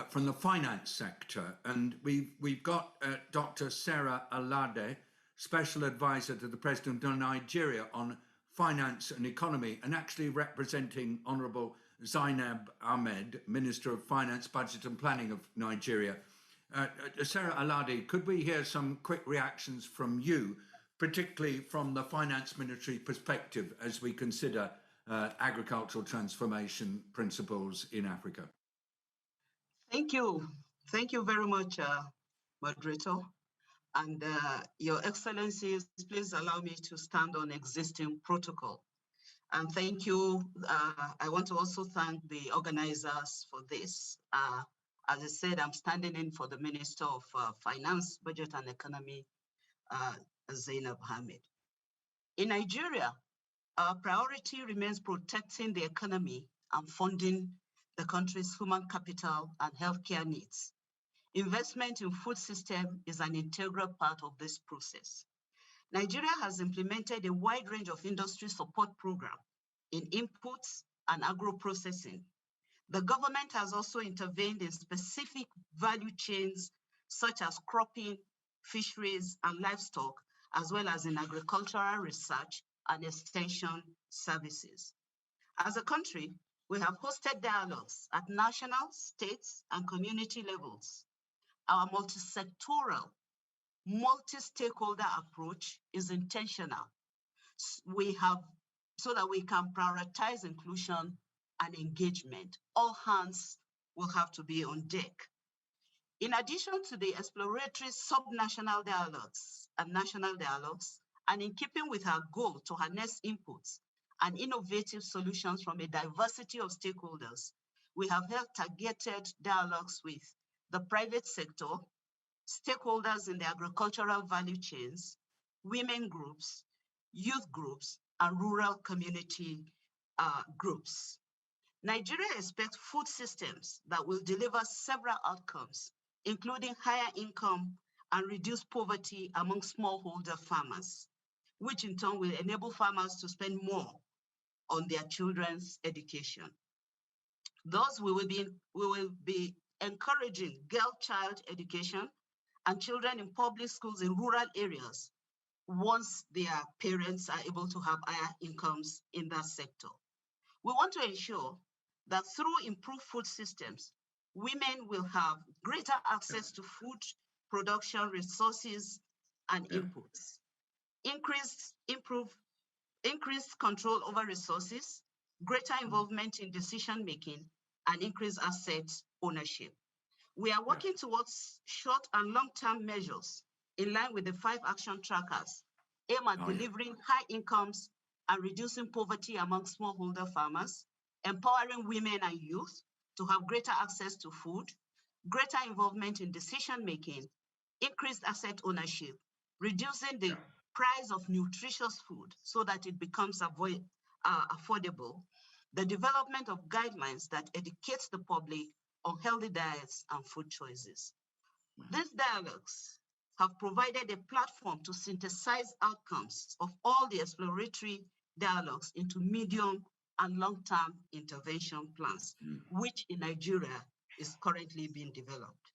Speaker 1: from the finance sector, and we've got Dr. Sarah Alade, Special Advisor to the President of Nigeria on finance and economy, and actually representing Honourable Zainab Ahmed, Minister of Finance, Budget and Planning of Nigeria. Sarah Alade, could we hear some quick reactions from you, particularly from the finance military perspective as we consider agricultural transformation principles in Africa?
Speaker 15: Thank you. Thank you very much, moderator. And Your Excellencies, please allow me to stand on existing protocol. And thank you. I want to also thank the organizers for this. As I said, I'm standing in for the Minister of Finance, Budget and Economy, Zainab Ahmed. In Nigeria, our priority remains protecting the economy and funding the country's human capital and healthcare needs. Investment in food system is an integral part of this process. Nigeria has implemented a wide range of industry support programs in inputs and agro-processing. The government has also intervened in specific value chains such as cropping, fisheries, and livestock, as well as in agricultural research and extension services. As a country, We have hosted dialogues at national, states, and community levels. Our multi-sectoral, multi-stakeholder approach is intentional. We have so that we can prioritize inclusion and engagement. All hands will have to be on deck. In addition to the exploratory subnational dialogues and national dialogues, and in keeping with our goal to harness inputs and innovative solutions from a diversity of stakeholders, we have held targeted dialogues with the private sector, stakeholders in the agricultural value chains, women groups, youth groups, and rural community groups. Nigeria expects food systems that will deliver several outcomes, including higher income and reduced poverty among smallholder farmers, which in turn will enable farmers to spend more on their children's education. Thus, we will be encouraging girl-child education and children in public schools in rural areas once their parents are able to have higher incomes in that sector. We want to ensure that through improved food systems, women will have greater access to food production resources and inputs, increased control over resources, greater involvement in decision-making, and increased asset ownership. We are working towards short and long-term measures in line with the 5 action trackers aimed at delivering high incomes and reducing poverty among smallholder farmers, empowering women and youth to have greater access to food, greater involvement in decision-making, increased asset ownership, reducing the price of nutritious food so that it becomes affordable, the development of guidelines that educates the public on healthy diets and food choices. These dialogues have provided a platform to synthesize outcomes of all the exploratory dialogues into medium and long-term intervention plans, which in Nigeria is currently being developed.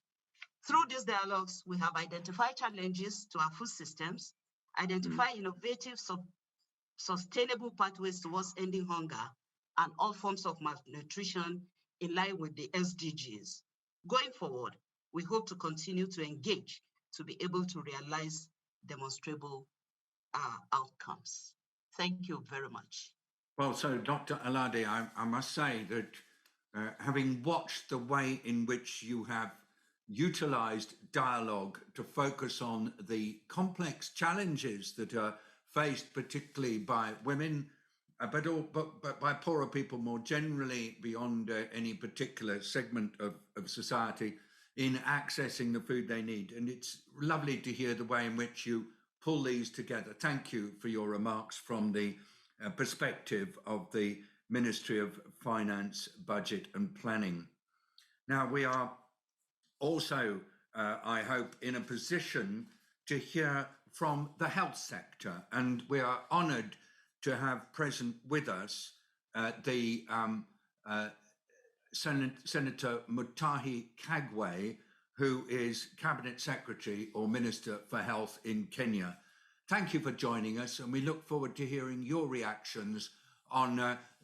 Speaker 15: Through these dialogues, we have identified challenges to our food systems, identified innovative, sustainable pathways towards ending hunger and all forms of malnutrition in line with the SDGs. Going forward, we hope to continue to engage to be able to realize demonstrable outcomes. Thank you very much.
Speaker 1: Well, so Dr. Alade, I must say that having watched the way in which you have utilized dialogue to focus on the complex challenges that are faced particularly by women, but by poorer people more generally beyond any particular segment of society in accessing the food they need. And it's lovely to hear the way in which you pull these together. Thank you for your remarks from the perspective of the Ministry of Finance, Budget and Planning. Now, we are also, I hope, in a position to hear from the health sector, and we are honoured to have present with us the Senator Mutahi Kagwe, who is Cabinet Secretary or Minister for Health in Kenya. Thank you for joining us, and we look forward to hearing your reactions on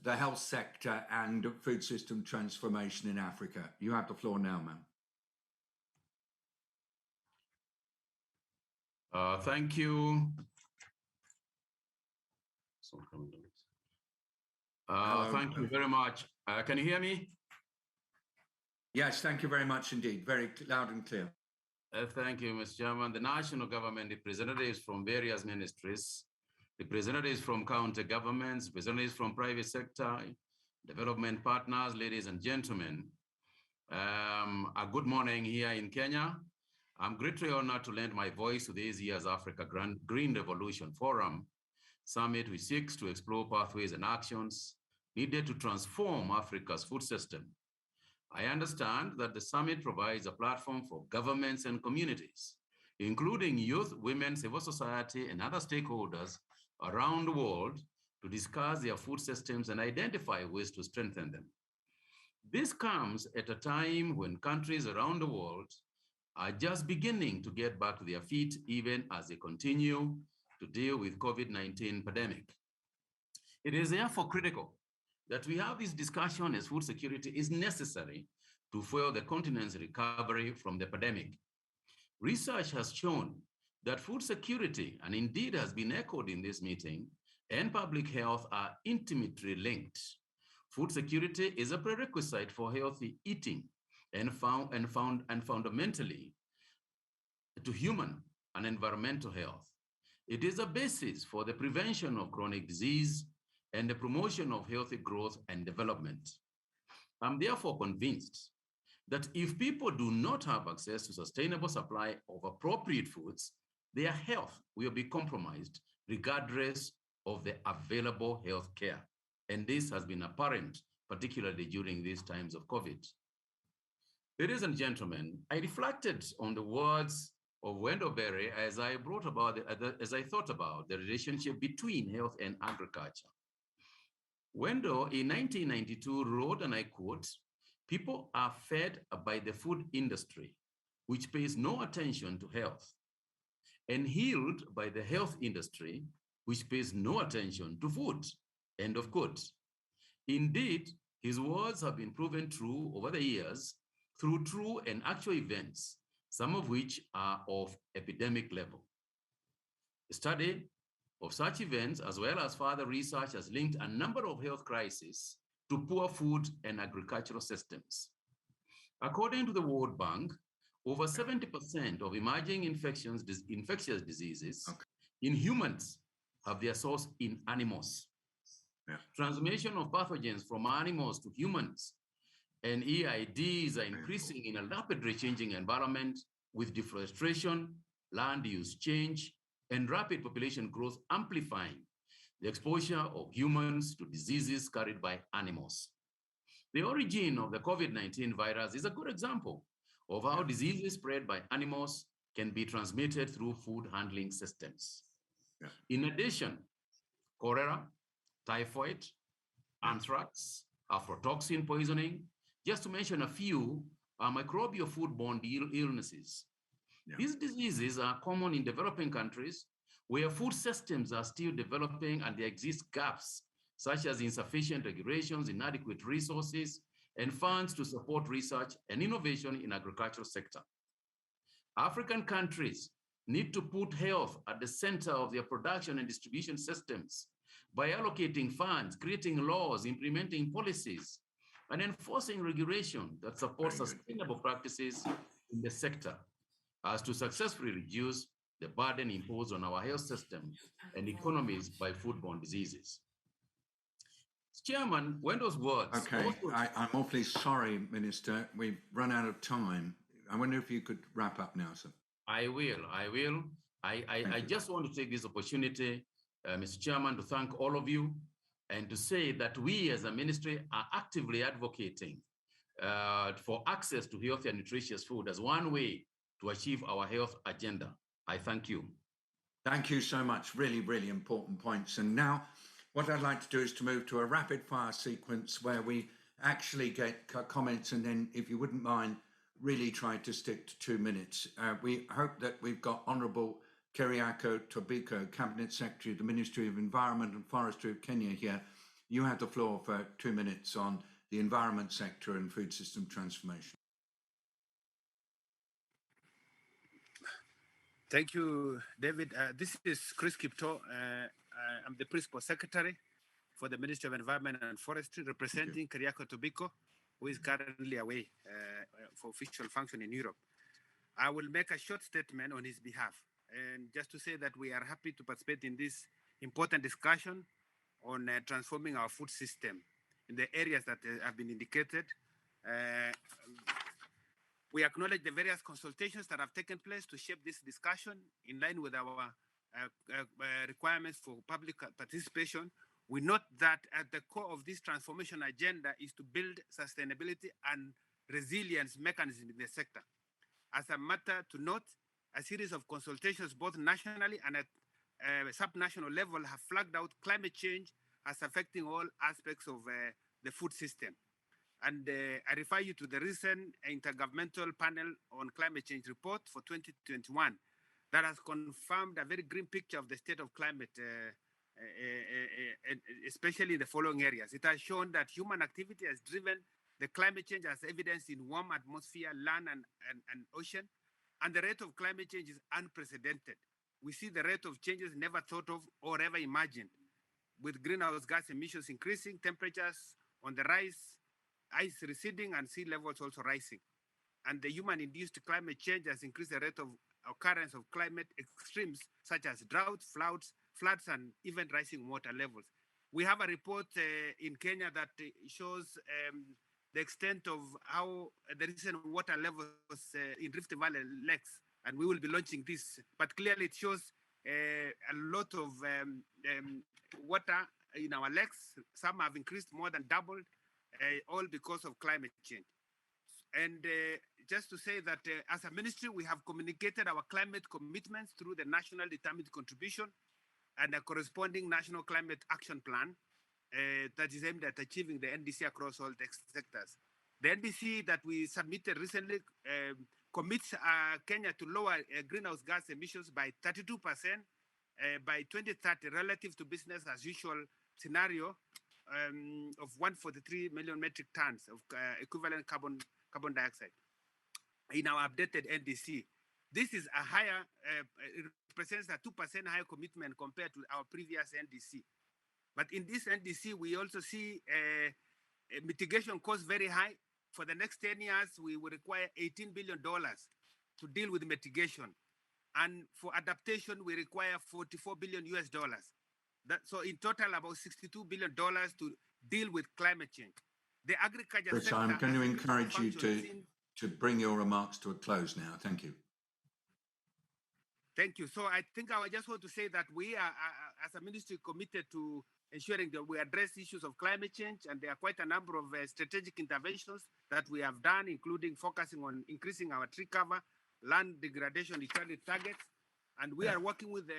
Speaker 1: the health sector and food system transformation in Africa. You have the floor now, ma'am.
Speaker 16: Thank you. Thank you very much. Can you hear me?
Speaker 1: Yes, thank you very much indeed. Very loud and clear.
Speaker 16: Thank you, Mr. Chairman. The national government, representatives from various ministries, representatives from county governments, representatives from private sector, development partners, ladies and gentlemen, a good morning here in Kenya. I'm greatly honored to lend my voice to this year's Africa Green Revolution Forum Summit, which seeks to explore pathways and actions needed to transform Africa's food system. I understand that the summit provides a platform for governments and communities, including youth, women, civil society, and other stakeholders around the world to discuss their food systems and identify ways to strengthen them. This comes at a time when countries around the world are just beginning to get back to their feet, even as they continue to deal with COVID-19 pandemic. It is therefore critical that we have this discussion as food security is necessary to fuel the continent's recovery from the pandemic. Research has shown that food security, and indeed has been echoed in this meeting, and public health are intimately linked. Food security is a prerequisite for healthy eating and fundamentally to human and environmental health. It is a basis for the prevention of chronic disease and the promotion of healthy growth and development. I'm therefore convinced that if people do not have access to sustainable supply of appropriate foods, their health will be compromised regardless of the available health care. And this has been apparent, particularly during these times of COVID. Ladies and gentlemen, I reflected on the words of Wendell Berry as I thought about the relationship between health and agriculture. Wendell in 1992 wrote, and I quote, "People are fed by the food industry, which pays no attention to health, and healed by the health industry, which pays no attention to food," end of quote. Indeed, his words have been proven true over the years through true and actual events, some of which are of epidemic level. The study of such events, as well as further research, has linked a number of health crises to poor food and agricultural systems. According to the World Bank, over 70% of emerging infectious diseases in humans have their source in animals. Transmission of pathogens from animals to humans and EIDs are increasing in a rapidly changing environment with deforestation, land use change, and rapid population growth amplifying the exposure of humans to diseases carried by animals. The origin of the COVID-19 virus is a good example of how diseases spread by animals can be transmitted through food handling systems. In addition, cholera, typhoid, anthrax, aflatoxin poisoning, just to mention a few, are microbial foodborne illnesses. These diseases are common in developing countries where food systems are still developing and there exist gaps, such as insufficient regulations, inadequate resources, and funds to support research and innovation in agricultural sector. African countries need to put health at the center of their production and distribution systems by allocating funds, creating laws, implementing policies, and enforcing regulation that supports sustainable practices in the sector as to successfully reduce the burden imposed on our health system and economies by foodborne diseases. Chairman, when those words...
Speaker 1: Okay, I'm awfully sorry, Minister. We've run out of time. I wonder if you could wrap up now, sir.
Speaker 16: I will. I just want to take this opportunity, Mr. Chairman, to thank all of you and to say that we as a ministry are actively advocating for access to healthy and nutritious food as one way to achieve our health agenda. I thank you.
Speaker 1: Thank you so much. Really, really important points. And now what I'd like to do is to move to a rapid fire sequence where we actually get comments, and then if you wouldn't mind, really try to stick to 2 minutes. We hope that we've got Honourable Keriako Tobiko, Cabinet Secretary of the Ministry of Environment and Forestry of Kenya here. You have the floor for 2 minutes on the environment sector and food system transformation.
Speaker 17: Thank you, David. This is Chris Kipto. I'm the Principal Secretary for the Ministry of Environment and Forestry, representing Keriako Tobiko, who is currently away for official function in Europe. I will make a short statement on his behalf, and just to say that we are happy to participate in this important discussion on transforming our food system in the areas that have been indicated. We acknowledge the various consultations that have taken place to shape this discussion in line with our requirements for public participation. We note that at the core of this transformation agenda is to build sustainability and resilience mechanisms in the sector. As a matter to note, a series of consultations both nationally and at sub-national level have flagged out climate change as affecting all aspects of the food system. And I refer you to the recent Intergovernmental Panel on Climate Change report for 2021 that has confirmed a very grim picture of the state of climate especially in the following areas. It has shown that human activity has driven the climate change as evidenced in warm atmosphere, land, and ocean. And the rate of climate change is unprecedented. We see the rate of changes never thought of or ever imagined, with greenhouse gas emissions increasing, temperatures on the rise, ice receding, and sea levels also rising. And the human-induced climate change has increased the rate of occurrence of climate extremes such as droughts, floods, and even rising water levels. We have a report in Kenya that shows the extent of how the recent water levels in Rift Valley lakes, and we will be launching this. But clearly it shows a lot of water in our lakes. Some have increased more than doubled, all because of climate change. And just to say that as a ministry, we have communicated our climate commitments through the National Determined Contribution and a corresponding National Climate Action Plan that is aimed at achieving the NDC across all the sectors. The NDC that we submitted recently commits Kenya to lower greenhouse gas emissions by 32% by 2030 relative to business as usual scenario of 143 million metric tons of equivalent carbon dioxide in our updated NDC. This is a higher, it represents a 2% higher commitment compared to our previous NDC. But in this NDC, we also see mitigation costs very high. For the next 10 years, we will require $18 billion to deal with mitigation. And for adaptation, we require $44 billion US. So in total, about $62 billion to deal with climate change. The agriculture
Speaker 1: Chris,
Speaker 17: sector...
Speaker 1: I'm going to encourage you to bring your remarks to a close now. Thank you.
Speaker 17: Thank you. So I think I just want to say that we are, as a ministry, committed to ensuring that we address issues of climate change, and there are quite a number of strategic interventions that we have done, including focusing on increasing our tree cover, land degradation neutrality targets, and we are working with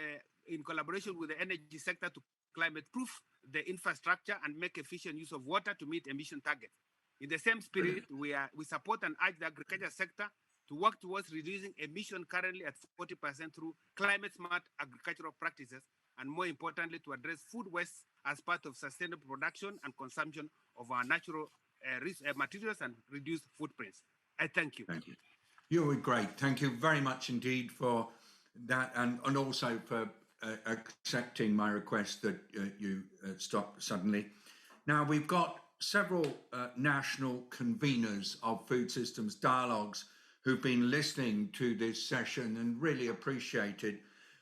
Speaker 17: in collaboration with the energy sector to climate-proof the infrastructure and make efficient use of water to meet emission targets. In the same spirit, we support and urge the agriculture sector to work towards reducing emission currently at 40% through climate-smart agricultural practices, and more importantly, to address food waste as part of sustainable production and consumption of our natural materials and reduce footprints. I thank you.
Speaker 1: Thank you. You were great. Thank you very much indeed for that, and also for accepting my request that you stop suddenly. Now, we've got several national conveners of food systems dialogues who've been listening to this session and really appreciate it.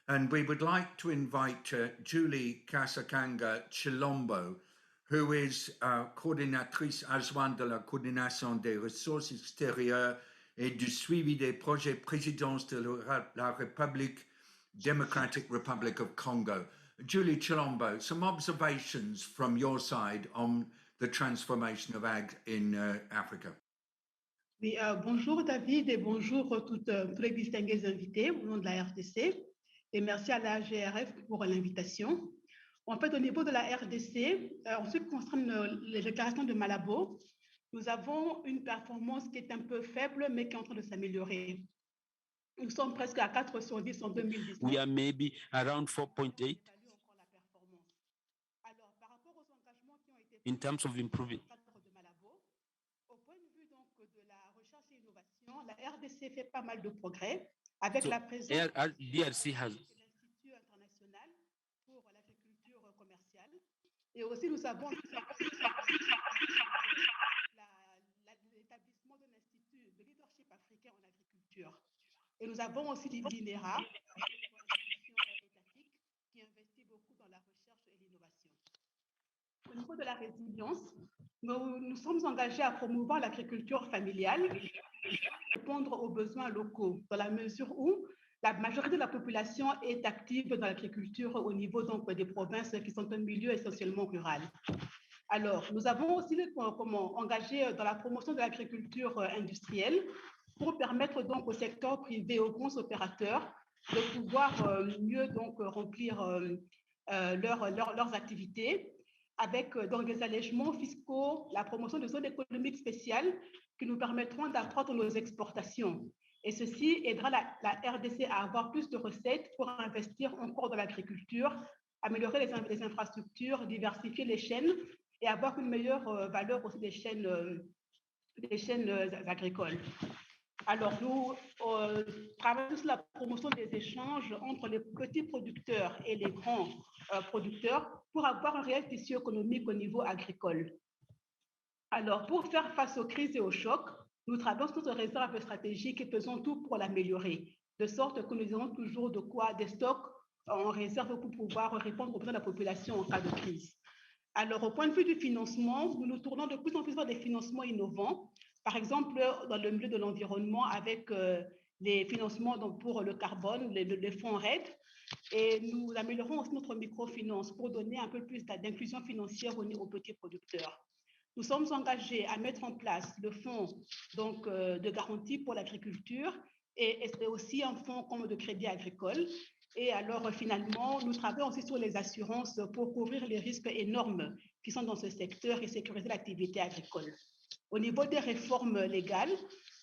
Speaker 1: And we would like to invite Julie Kasakanga Chilombo, who is coordinatrice adjointe de la coordination des ressources extérieures et du suivi des projets présidence de la Democratic Republic of Congo. Julie Chilombo, some observations from your side on the transformation of ag in Africa.
Speaker 18: Oui, bonjour David et bonjour tous les distingués invités au nom de la RDC, et merci à la GRF pour l'invitation. En fait, au niveau de la RDC, en ce qui concerne les déclarations de Malabo, nous avons une performance qui est un peu faible, mais qui est en train de s'améliorer. Nous sommes presque à 4 sur 10 en 2019.
Speaker 19: We are maybe around 4.8. In terms of improving.
Speaker 18: Au point de vue donc de la recherche et innovation, la RDC fait pas mal de progrès avec la présence
Speaker 19: DRC has
Speaker 18: de l'Institut international pour l'agriculture commerciale. Et aussi, nous avons l'établissement d'un institut de leadership africain en agriculture. Et nous avons aussi l'INERA, institution étatique, qui investit beaucoup dans la recherche et l'innovation. Au niveau de la résilience, nous sommes engagés à promouvoir l'agriculture familiale, répondre aux besoins locaux, dans la mesure où la majorité de la population est active dans l'agriculture au niveau donc des provinces qui sont un milieu essentiellement rural. Alors, nous avons aussi engagé dans la promotion de l'agriculture industrielle pour permettre donc au secteur privé, aux grands opérateurs, de pouvoir mieux donc remplir leurs activités, avec donc des allègements fiscaux, la promotion de zones économiques spéciales qui nous permettront d'accroître nos exportations. Et ceci aidera la RDC à avoir plus de recettes pour investir encore dans l'agriculture améliorer les infrastructures, diversifier les chaînes et avoir une meilleure valeur aussi des chaînes agricoles. Alors, nous travaillons sur la promotion des échanges entre les petits producteurs et les grands producteurs pour avoir un réel tissu économique au niveau agricole. Alors, pour faire face aux crises et aux chocs, nous travaillons sur notre réserve stratégique et faisons tout pour l'améliorer, de sorte que nous ayons toujours de quoi des stocks en réserve pour pouvoir répondre aux besoins de la population en cas de crise. Alors, au point de vue du financement, nous nous tournons de plus en plus vers des financements innovants. Par exemple, dans le milieu de l'environnement, avec les financements donc, pour le carbone, les fonds RED. Et nous améliorons aussi notre microfinance pour donner un peu plus d'inclusion financière aux petits producteurs. Nous sommes engagés à mettre en place le fonds donc, de garantie pour l'agriculture et aussi un fonds comme de crédit agricole. Et alors, finalement, nous travaillons aussi sur les assurances pour couvrir les risques énormes qui sont dans ce secteur et sécuriser l'activité agricole. Au niveau des réformes légales,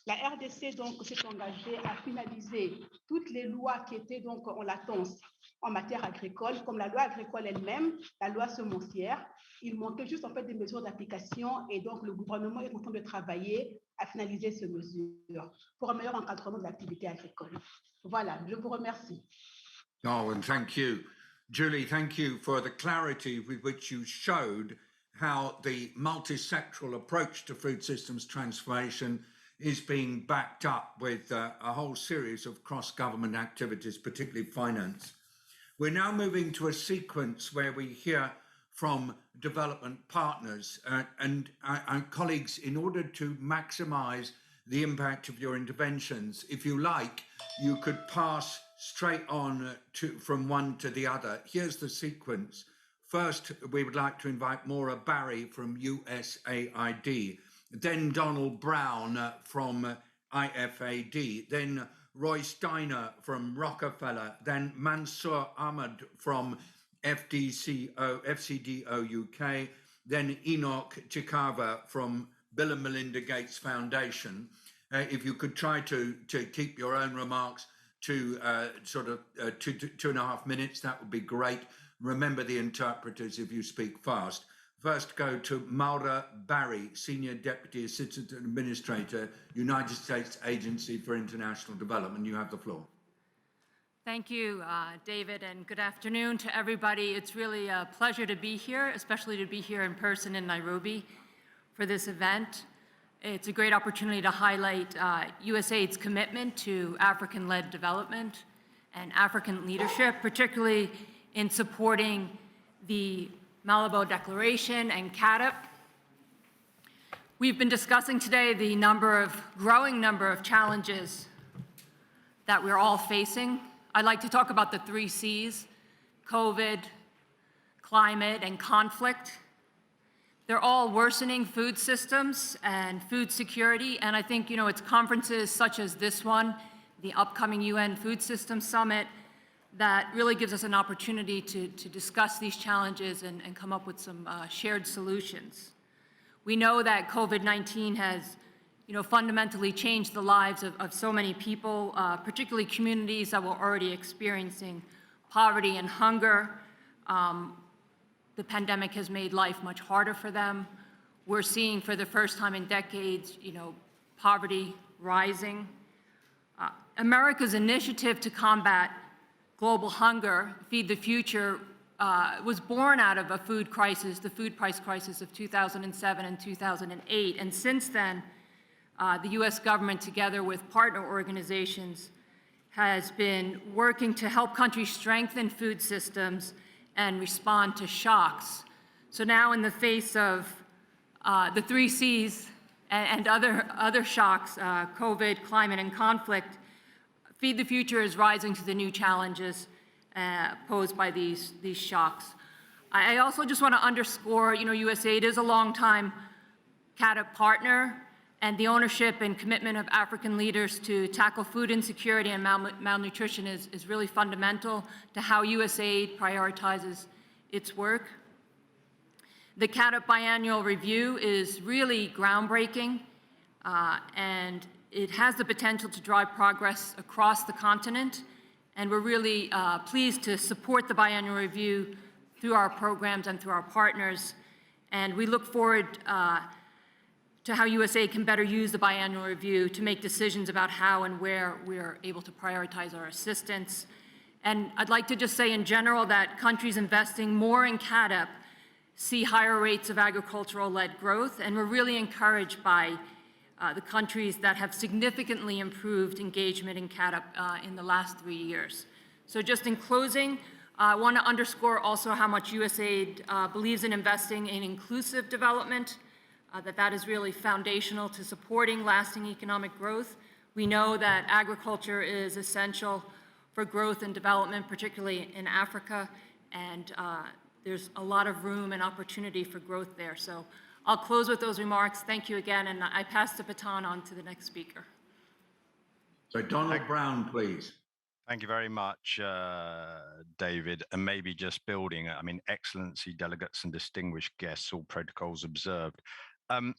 Speaker 18: la RDC donc s'est engagée à finaliser toutes les lois qui étaient donc en latence en matière agricole, comme la loi agricole elle-même, la loi semencière. Il manquait juste en fait des mesures d'application et donc le gouvernement est en train de travailler à finaliser ces mesures pour un meilleur encadrement de l'activité agricole. Voilà, je vous remercie.
Speaker 1: Oh, and thank you. Julie, thank you for the clarity with which you showed how the multi-sectoral approach to food systems transformation is being backed up with a whole series of cross-government activities, particularly finance. We're now moving to a sequence where we hear from development partners and colleagues, in order to maximize the impact of your interventions, if you like, you could pass straight on from one to the other. Here's the sequence. First, we would like to invite Maura Barry from USAID, then Donald Brown from IFAD, then Roy Steiner from Rockefeller, then Mansour Ahmed from FCDO UK, then Enoch Chikava from Bill and Melinda Gates Foundation. If you could try to keep your own remarks to sort of 2.5 minutes, that would be great. Remember the interpreters if you speak fast. First, go to Maura Barry, Senior Deputy Assistant Administrator, United States Agency for International Development. You have the floor.
Speaker 20: Thank you, David, and good afternoon to everybody. It's really a pleasure to be here, especially to be here in person in Nairobi for this event. It's a great opportunity to highlight USAID's commitment to African-led development and African leadership, particularly in supporting the Malabo Declaration and CAADP. We've been discussing today the growing number of challenges that we're all facing. I'd like to talk about the 3 C's: COVID, climate, and conflict. They're all worsening food systems and food security, and I think, it's conferences such as this one, the upcoming UN Food Systems Summit, that really gives us an opportunity to discuss these challenges and come up with some shared solutions. We know that COVID-19 has, fundamentally changed the lives of so many people, particularly communities that were already experiencing poverty and hunger. The pandemic has made life much harder for them. We're seeing for the first time in decades, poverty rising. America's initiative to combat global hunger, Feed the Future, was born out of a food crisis, the food price crisis of 2007 and 2008. And since then, the US government, together with partner organizations, has been working to help countries strengthen food systems and respond to shocks. So now, in the face of the 3 C's and other shocks, COVID, climate, and conflict, Feed the Future is rising to the new challenges posed by these shocks. I also just want to underscore, USAID is a longtime CAADP partner, and the ownership and commitment of African leaders to tackle food insecurity and malnutrition is really fundamental to how USAID prioritizes its work. The CAADP biannual review is really groundbreaking, and it has the potential to drive progress across the continent, and we're really pleased to support the biannual review through our programs and through our partners. And we look forward to how USA can better use the biannual review to make decisions about how and where we're able to prioritize our assistance. And I'd like to just say in general that countries investing more in CAADP see higher rates of agricultural-led growth, and we're really encouraged by the countries that have significantly improved engagement in CAADP in the last 3 years. So just in closing, I want to underscore also how much USAID believes in investing in inclusive development, that is really foundational to supporting lasting economic growth. We know that agriculture is essential for growth and development, particularly in Africa, and there's a lot of room and opportunity for growth there. So I'll close with those remarks. Thank you again, and I pass the baton on to the next speaker.
Speaker 1: So Donald Brown, please.
Speaker 21: Thank you very much, David. And maybe just building, I mean, excellency, delegates and distinguished guests, all protocols observed. On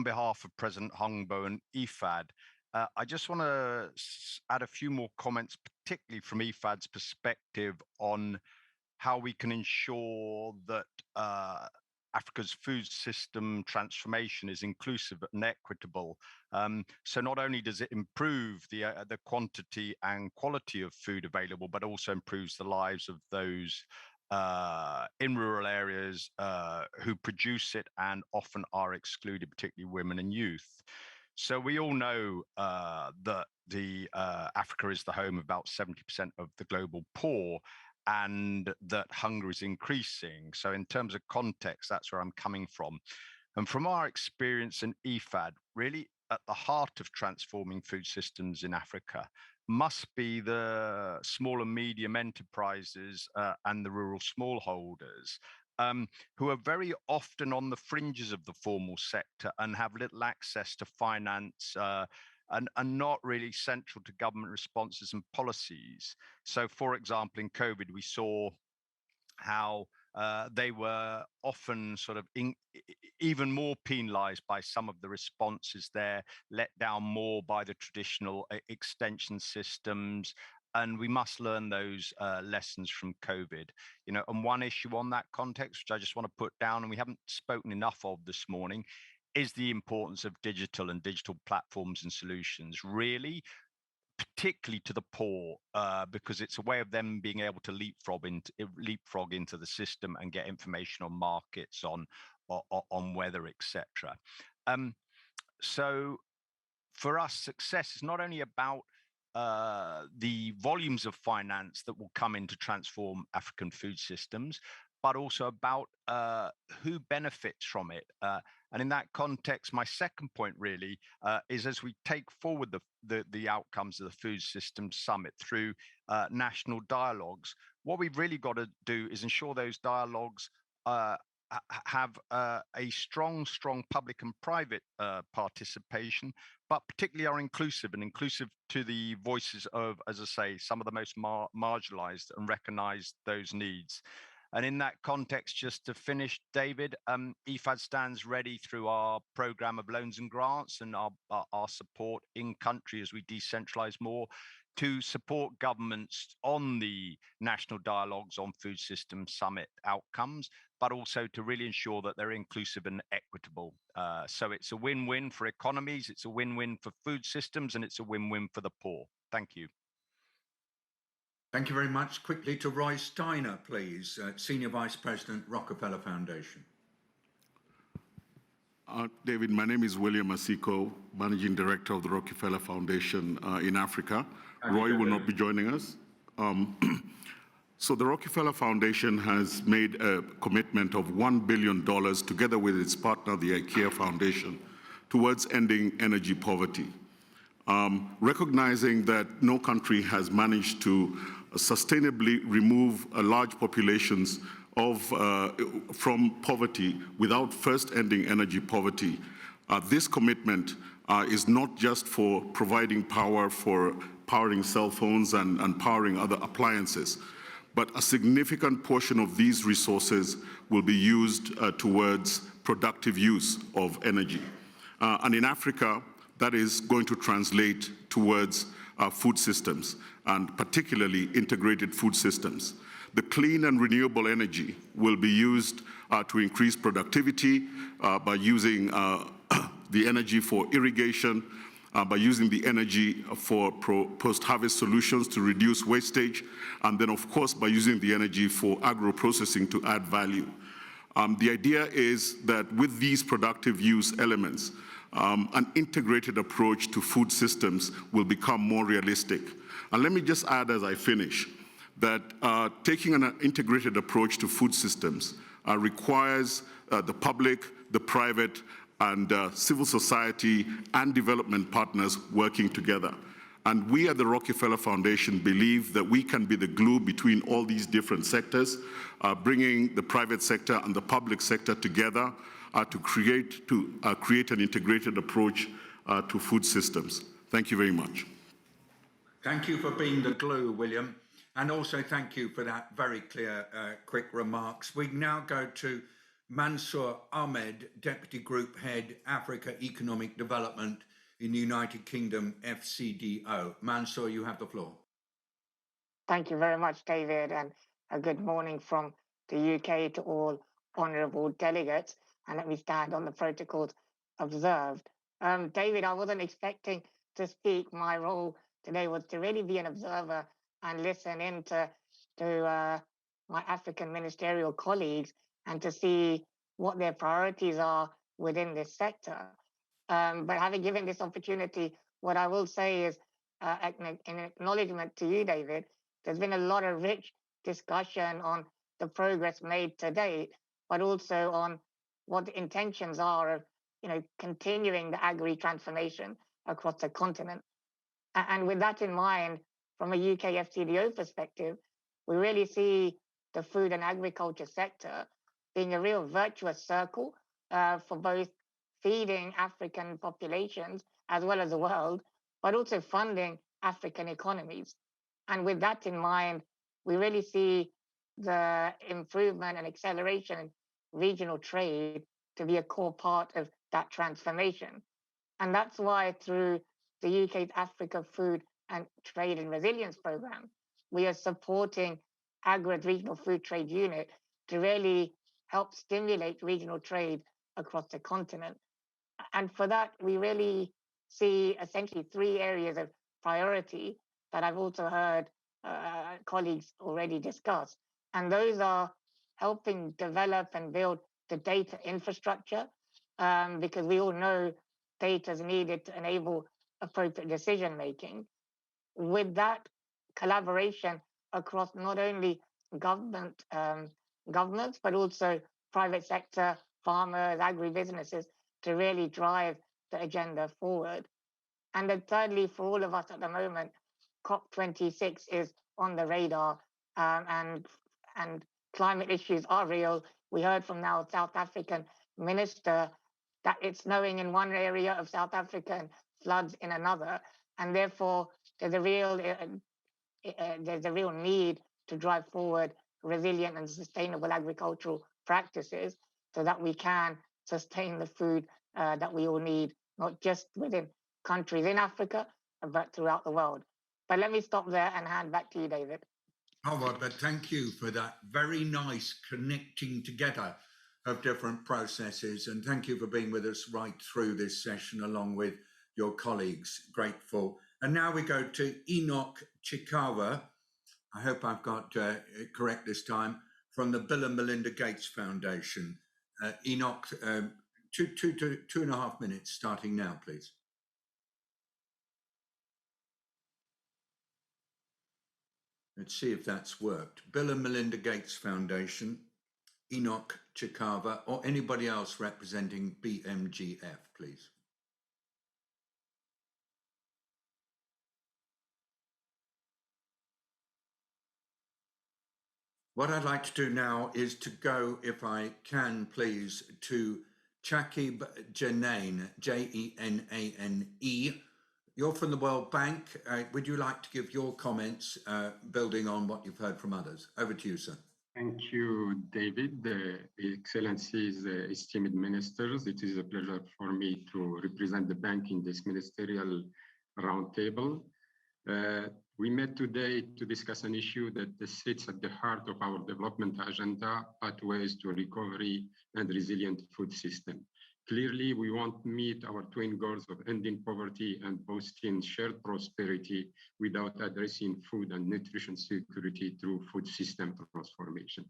Speaker 21: behalf of President Hungbo and IFAD, I just want to add a few more comments, particularly from IFAD's perspective on how we can ensure that Africa's food system transformation is inclusive and equitable. So not only does it improve the quantity and quality of food available, but also improves the lives of those in rural areas who produce it and often are excluded, particularly women and youth. So we all know that Africa is the home of about 70% of the global poor, and that hunger is increasing. So in terms of context, that's where I'm coming from. And from our experience in IFAD, really at the heart of transforming food systems in Africa must be the small and medium enterprises and the rural smallholders, who are very often on the fringes of the formal sector and have little access to finance and not really central to government responses and policies. So, for example, in COVID, we saw how they were often sort of even more penalized by some of the responses there, let down more by the traditional extension systems. And we must learn those lessons from COVID. You know, and one issue on that context, which I just want to put down, and we haven't spoken enough of this morning, is the importance of digital and digital platforms and solutions, really, particularly to the poor, because it's a way of them being able to leapfrog into the system and get information on markets, on weather, etc. So for us, success is not only about the volumes of finance that will come in to transform African food systems, but also about who benefits from it. And in that context, my second point really is, as we take forward the outcomes of the Food Systems Summit through national dialogues, what we've really got to do is ensure those dialogues have a strong public and private participation, but particularly are inclusive to the voices of, as I say, some of the most marginalized, and recognize those needs. And in that context, just to finish, David, IFAD stands ready through our program of loans and grants and our support in country as we decentralize more to support governments on the national dialogues on Food Systems Summit outcomes, but also to really ensure that they're inclusive and equitable. So it's a win-win for economies, it's a win-win for food systems, and it's a win-win for the poor. Thank you.
Speaker 1: Thank you very much. Quickly to Roy Steiner, please, Senior Vice President, Rockefeller Foundation.
Speaker 22: David, my name is William Asiko, Managing Director of the Rockefeller Foundation in Africa. Roy will not be joining us. So the Rockefeller Foundation has made a commitment of $1 billion together with its partner, the IKEA Foundation, towards ending energy poverty. Recognizing that no country has managed to sustainably remove large populations from poverty without first ending energy poverty, this commitment is not just for providing power for powering cell phones and powering other appliances, but a significant portion of these resources will be used towards productive use of energy. And in Africa, that is going to translate towards food systems, and particularly integrated food systems. The clean and renewable energy will be used to increase productivity by using the energy for irrigation, by using the energy for post-harvest solutions to reduce wastage, and then of course by using the energy for agro-processing to add value. The idea is that with these productive use elements, an integrated approach to food systems will become more realistic. And let me just add as I finish, that taking an integrated approach to food systems requires the public, the private, and civil society and development partners working together. And we at the Rockefeller Foundation believe that we can be the glue between all these different sectors, bringing the private sector and the public sector together to create an integrated approach to food systems. Thank you very much.
Speaker 1: Thank you for being the glue, William. And also thank you for that very clear, quick remarks. We now go to Mansour Ahmed, Deputy Group Head, Africa Economic Development in the United Kingdom, FCDO. Mansour, you have the floor.
Speaker 2: Thank you very much, David, and a good morning from the UK to all honourable delegates. And let me stand on the protocols observed. David, I wasn't expecting to speak. My role today was to really be an observer and listen in to my African ministerial colleagues and to see what their priorities are within this sector. But having given this opportunity, what I will say is, in acknowledgement to you, David, there's been a lot of rich discussion on the progress made to date, but also on what the intentions are of, continuing the agri-transformation across the continent. And with that in mind, from a UK FCDO perspective, we really see the food and agriculture sector being a real virtuous circle for both feeding African populations as well as the world, but also funding African economies. And with that in mind, we really see the improvement and acceleration in regional trade to be a core part of that transformation. And that's why through the UK's Africa Food and Trade and Resilience Programme, we are supporting AGRA's Regional Food Trade Unit to really help stimulate regional trade across the continent. And for that, we really see essentially 3 areas of priority that I've also heard colleagues already discuss. And those are helping develop and build the data infrastructure, because we all know data is needed to enable appropriate decision making. With that collaboration across not only governments, but also private sector, farmers, agribusinesses, to really drive the agenda forward. And then thirdly, for all of us at the moment, COP26 is on the radar, and climate issues are real. We heard from now South African minister that it's snowing in one area of South Africa and floods in another, and therefore there's a real need to drive forward resilient and sustainable agricultural practices so that we can sustain the food that we all need, not just within countries in Africa, but throughout the world. But let me stop there and hand back to you, David.
Speaker 1: Oh, well, but thank you for that very nice connecting together of different processes. And thank you for being with us right through this session along with your colleagues. Grateful. And now we go to Enoch Chikawa. I hope I've got it correct this time, from the Bill and Melinda Gates Foundation. Enoch, 2.5 minutes starting now, please. Let's see if that's worked. Bill and Melinda Gates Foundation, Enoch Chikawa, or anybody else representing BMGF, please. What I'd like to do now is to go, if I can, please, to Chakib Janane, Jenane. You're from the World Bank. Would you like to give your comments, building on what you've heard from others? Over to you, sir.
Speaker 3: Thank you, David. Excellencies, esteemed ministers, it is a pleasure for me to represent the bank in this ministerial roundtable. We met today to discuss an issue that sits at the heart of our development agenda, pathways to recovery and resilient food system. Clearly, we want to meet our twin goals of ending poverty and boosting shared prosperity without addressing food and nutrition security through food system transformation.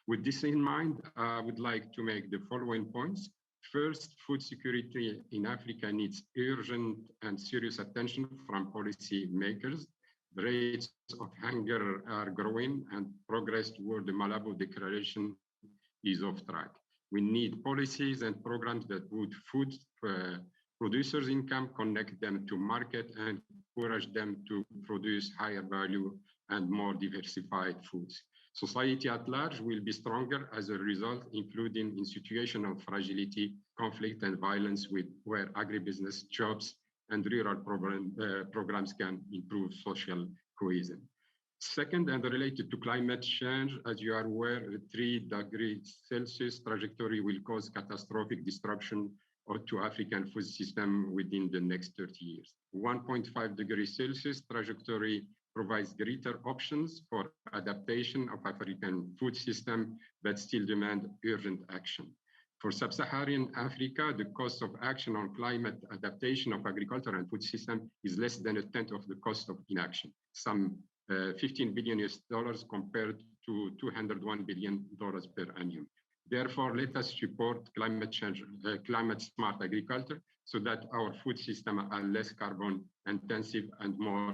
Speaker 3: With this in mind, I would like to make the following points. First, food security in Africa needs urgent and serious attention from policy makers. The rates of hunger are growing and progress toward the Malabo Declaration is off track. We need policies and programs that would food producers' income, connect them to market, and encourage them to produce higher value and more diversified foods. Society at large will be stronger as a result, including in situation of fragility, conflict, and violence where agribusiness, jobs, and rural programs can improve social cohesion. Second, and related to climate change, as you are aware, a 3 degrees Celsius trajectory will cause catastrophic disruption to African food system within the next 30 years. 1.5 degrees Celsius trajectory provides greater options for adaptation of African food system, but still demand urgent action. For sub-Saharan Africa, the cost of action on climate adaptation of agriculture and food system is less than a tenth of the cost of inaction, some $15 billion compared to $201 billion per annum. Therefore, let us support climate change, climate smart agriculture so that our food system are less carbon intensive and more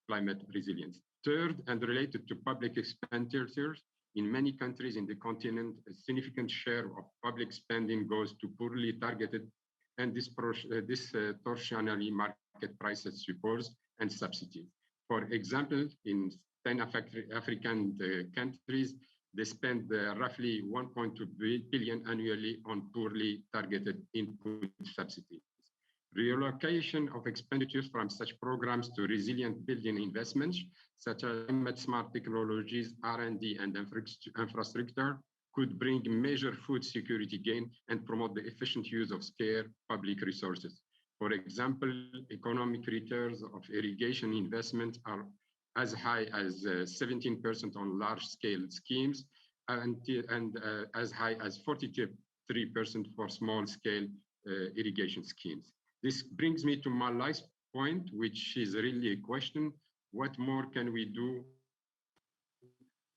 Speaker 3: climate resilient. Third, and related to public expenditures, in many countries in the continent, a significant share of public spending goes to poorly targeted and distortionary market prices supports and subsidies. For example, in 10 African countries, they spend roughly 1.2 billion annually on poorly targeted input subsidies. Reallocation of expenditures from such programs to resilient building investments, such as climate smart technologies, R&D, and infrastructure, could bring major food security gain and promote the efficient use of scarce public resources. For example, economic returns of irrigation investments are as high as 17% on large-scale schemes and as high as 43% for small-scale irrigation schemes. This brings me to my last point, which is really a question: what more can we do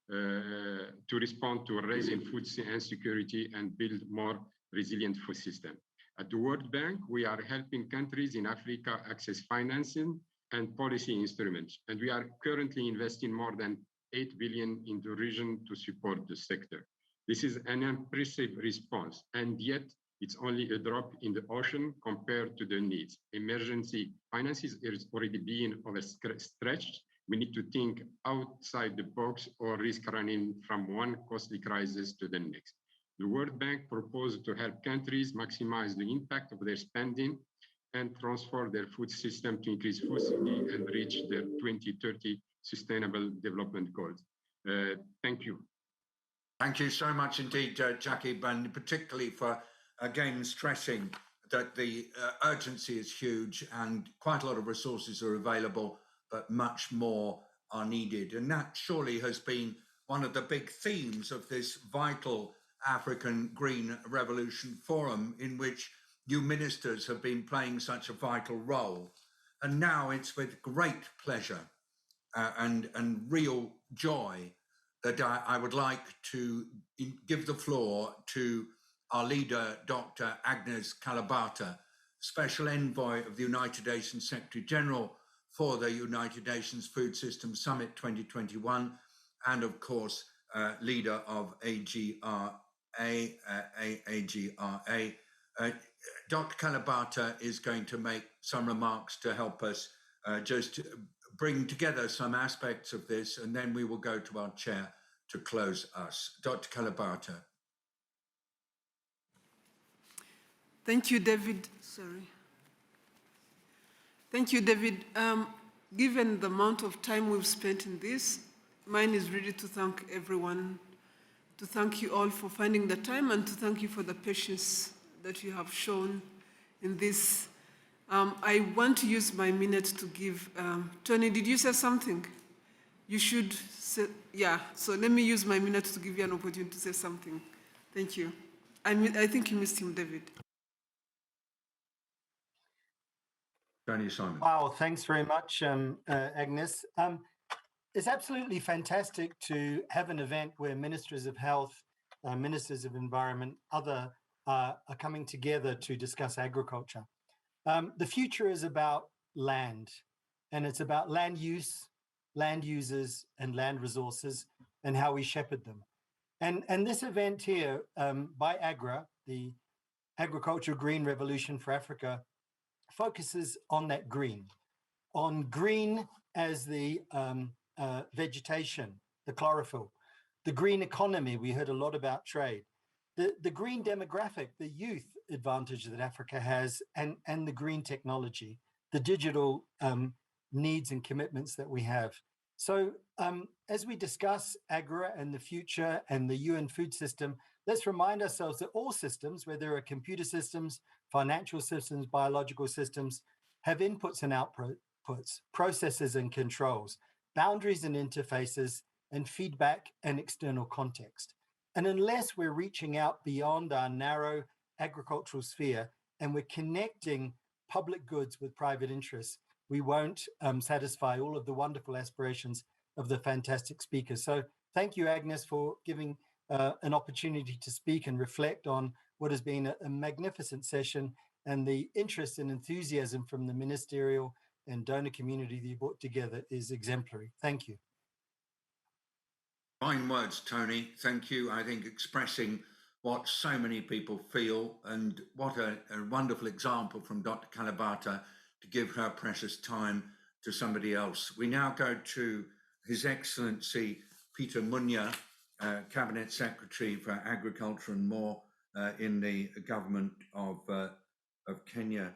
Speaker 3: to respond to raising food insecurity and build more resilient food system? At the World Bank, we are helping countries in Africa access financing and policy instruments, and we are currently investing more than 8 billion in the region to support the sector. This is an impressive response, and yet it's only a drop in the ocean compared to the needs. Emergency finances is already being overstretched. We need to think outside the box or risk running from one costly crisis to the next. The World Bank proposed to help countries maximize the impact of their spending and transform their food system to increase food security and reach their 2030 Sustainable Development Goals. Thank you.
Speaker 1: Thank you so much indeed, Jackie, and particularly for again stressing that the urgency is huge and quite a lot of resources are available, but much more are needed. And that surely has been one of the big themes of this vital African Green Revolution Forum, in which you ministers have been playing such a vital role. And now it's with great pleasure and real joy that I would like to give the floor to our leader, Dr. Agnes Kalibata, Special Envoy of the United Nations Secretary General for the United Nations Food System Summit 2021, and of course, leader of AGRA. Dr. Kalibata is going to make some remarks to help us just bring together some aspects of this, and then we will go to our chair to close us. Dr. Kalibata.
Speaker 4: Thank you, David. Sorry. Thank you, David. Given the amount of time we've spent in this, mine is really to thank everyone, to thank you all for finding the time, and to thank you for the patience that you have shown in this I want to use my minute to give, Tony, did you say something? You should say, yeah, so let me use my minute to give you an opportunity to say something. Thank you. I think you missed him, David.
Speaker 1: Tony Simon.
Speaker 5: Wow, thanks very much, Agnes. It's absolutely fantastic to have an event where ministers of health, ministers of environment, other are coming together to discuss agriculture. The future is about land, and it's about land use, land users, and land resources, and how we shepherd them. And this event here by AGRA, the Agricultural Green Revolution for Africa, focuses on that green, on green as the vegetation, the chlorophyll, the green economy. We heard a lot about trade, the green demographic, the youth advantage that Africa has, and the green technology, the digital needs and commitments that we have. So as we discuss AGRA and the future and the UN food system, let's remind ourselves that all systems, whether they're computer systems, financial systems, biological systems, have inputs and outputs, processes and controls, boundaries and interfaces, and feedback and external context. And unless we're reaching out beyond our narrow agricultural sphere and we're connecting public goods with private interests, we won't satisfy all of the wonderful aspirations of the fantastic speakers. So thank you, Agnes, for giving an opportunity to speak and reflect on what has been a magnificent session, and the interest and enthusiasm from the ministerial and donor community that you brought together is exemplary. Thank you.
Speaker 1: Fine words, Tony. Thank you. I think expressing what so many people feel, and what a wonderful example from Dr. Kalibata to give her precious time to somebody else. We now go to His Excellency Peter Munya, Cabinet Secretary for Agriculture and More in the government of Kenya.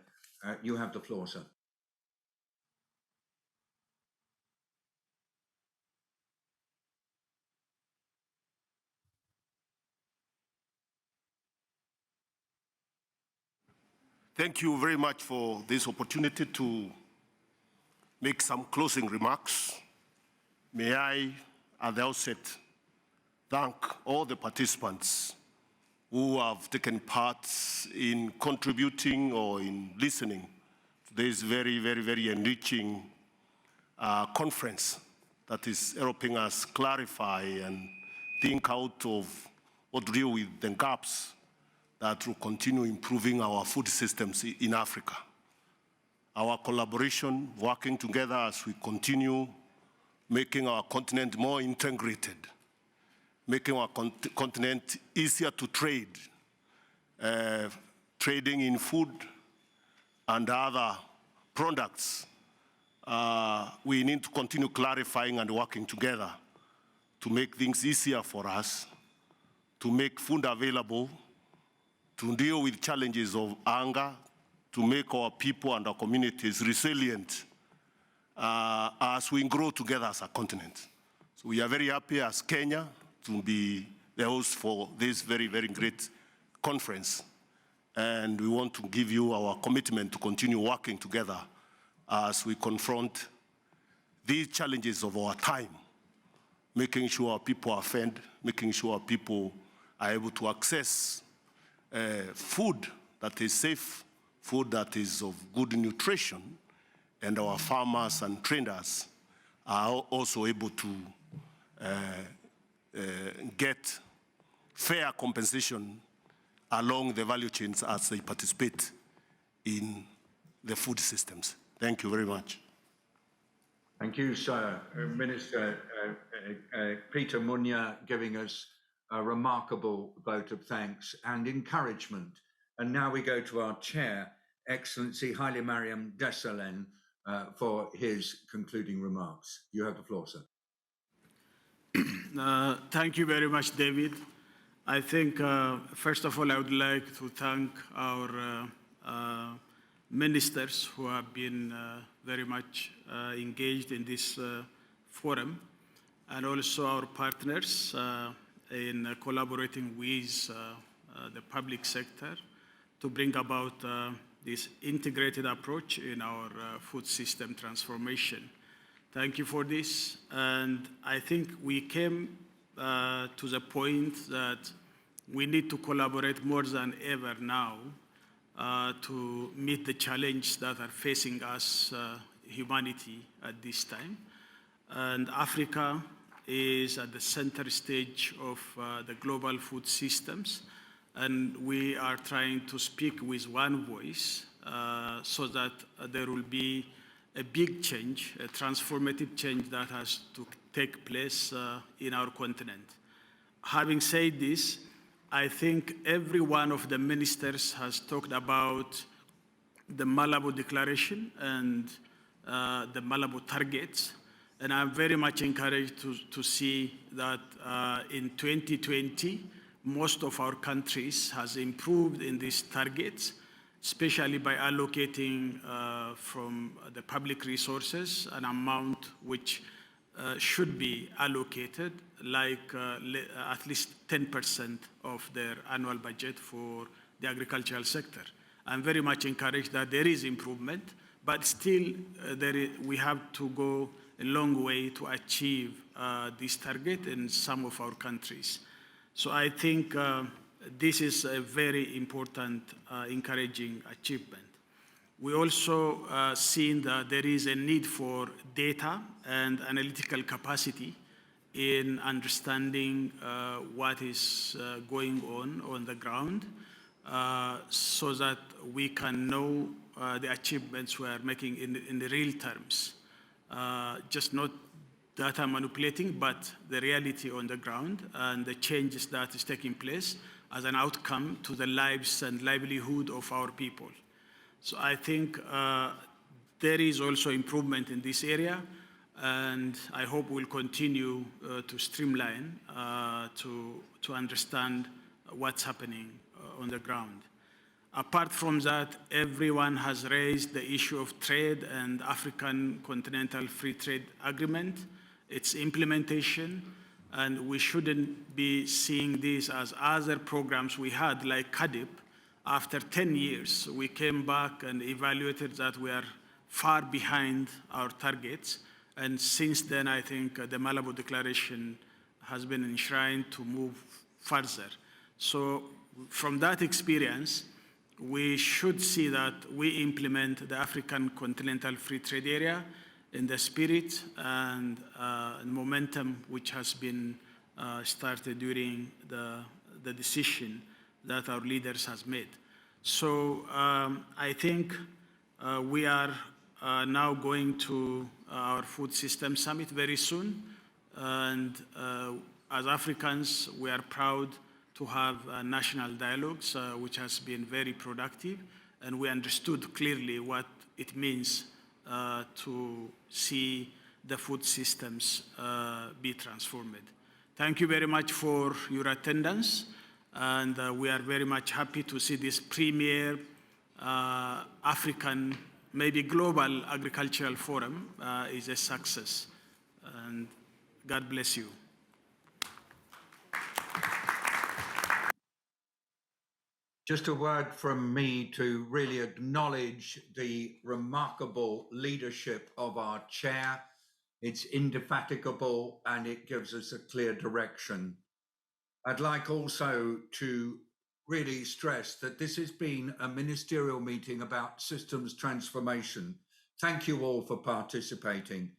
Speaker 1: You have the floor, sir.
Speaker 6: Thank you very much for this opportunity to make some closing remarks. May I, at the outset, thank all the participants who have taken part in contributing or in listening to this very, very, very enriching conference that is helping us clarify and think out of or deal with the gaps that will continue improving our food systems in Africa. Our collaboration, working together as we continue making our continent more integrated, making our continent easier to trade, trading in food and other products. We need to continue clarifying and working together to make things easier for us, to make food available, to deal with challenges of hunger, to make our people and our communities resilient as we grow together as a continent. So we are very happy as Kenya to be the host for this very, very great conference. And we want to give you our commitment to continue working together as we confront these challenges of our time, making sure our people are fed, making sure our people are able to access food that is safe, food that is of good nutrition, and our farmers and traders are also able to get fair compensation along the value chains as they participate in the food systems. Thank you very much.
Speaker 1: Thank you, sir. Minister Peter Munya giving us a remarkable vote of thanks and encouragement. And now we go to our chair, Excellency Haile Mariam Desalegn, for his concluding remarks. You have the floor, sir.
Speaker 23: Thank you very much, David. I think, first of all, I would like to thank our ministers who have been very much engaged in this forum, and also our partners in collaborating with the public sector to bring about this integrated approach in our food system transformation. Thank you for this. And I think we came to the point that we need to collaborate more than ever now to meet the challenges that are facing us, humanity, at this time. And Africa is at the center stage of the global food systems. And we are trying to speak with one voice so that there will be a big change, a transformative change that has to take place in our continent. Having said this, I think every one of the ministers has talked about the Malabo Declaration and the Malabo targets. And I'm very much encouraged to see that in 2020, most of our countries has improved in these targets, especially by allocating from the public resources an amount which should be allocated, like at least 10% of their annual budget for the agricultural sector. I'm very much encouraged that there is improvement, but still we have to go a long way to achieve this target in some of our countries. So I think this is a very important, encouraging achievement. We also seen that there is a need for data and analytical capacity in understanding what is going on the ground so that we can know the achievements we are making in the real terms. Just not data manipulating, but the reality on the ground and the changes that is taking place as an outcome to the lives and livelihood of our people. So I think there is also improvement in this area, and I hope we'll continue to streamline to understand what's happening on the ground. Apart from that, everyone has raised the issue of trade and African Continental Free Trade Agreement, its implementation, and we shouldn't be seeing this as other programs we had, like CADIP. After 10 years, we came back and evaluated that we are far behind our targets. And since then, I think the Malabo Declaration has been enshrined to move further. So from that experience, we should see that we implement the African Continental Free Trade Area in the spirit and momentum which has been started during the decision that our leaders has made. So I think we are now going to our Food System Summit very soon. And as Africans, we are proud to have national dialogues, which has been very productive. And we understood clearly what it means to see the food systems be transformed. Thank you very much for your attendance. And we are very much happy to see this premier African, maybe global agricultural forum is a success. And God bless you.
Speaker 1: Just a word from me to really acknowledge the remarkable leadership of our chair. It's indefatigable and it gives us a clear direction. I'd like also to really stress that this has been a ministerial meeting about systems transformation. Thank you all for participating.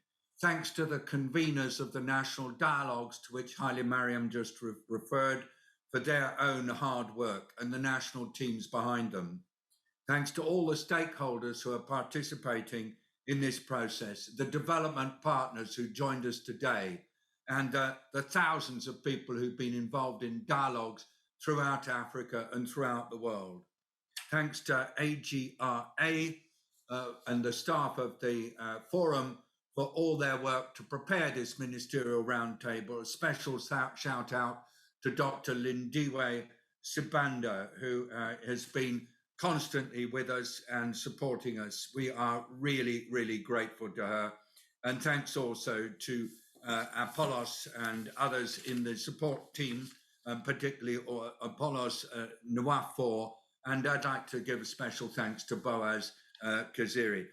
Speaker 1: Thanks to the conveners of the national dialogues to which Haile Mariam just referred, for their own hard work and the national teams behind them. Thanks to all the stakeholders who are participating in this process, the development partners who joined us today, and the thousands of people who've been involved in dialogues throughout Africa and throughout the world. Thanks to AGRA and the staff of the forum for all their work to prepare this ministerial roundtable. A special shout out to Dr. Lindiwe Sibanda, who has been constantly with us and supporting us. We are really, really grateful to her. And thanks also to Apollos and others in the support team, particularly Apollos Nwafo And I'd like to give a special thanks to Boaz Kaziri.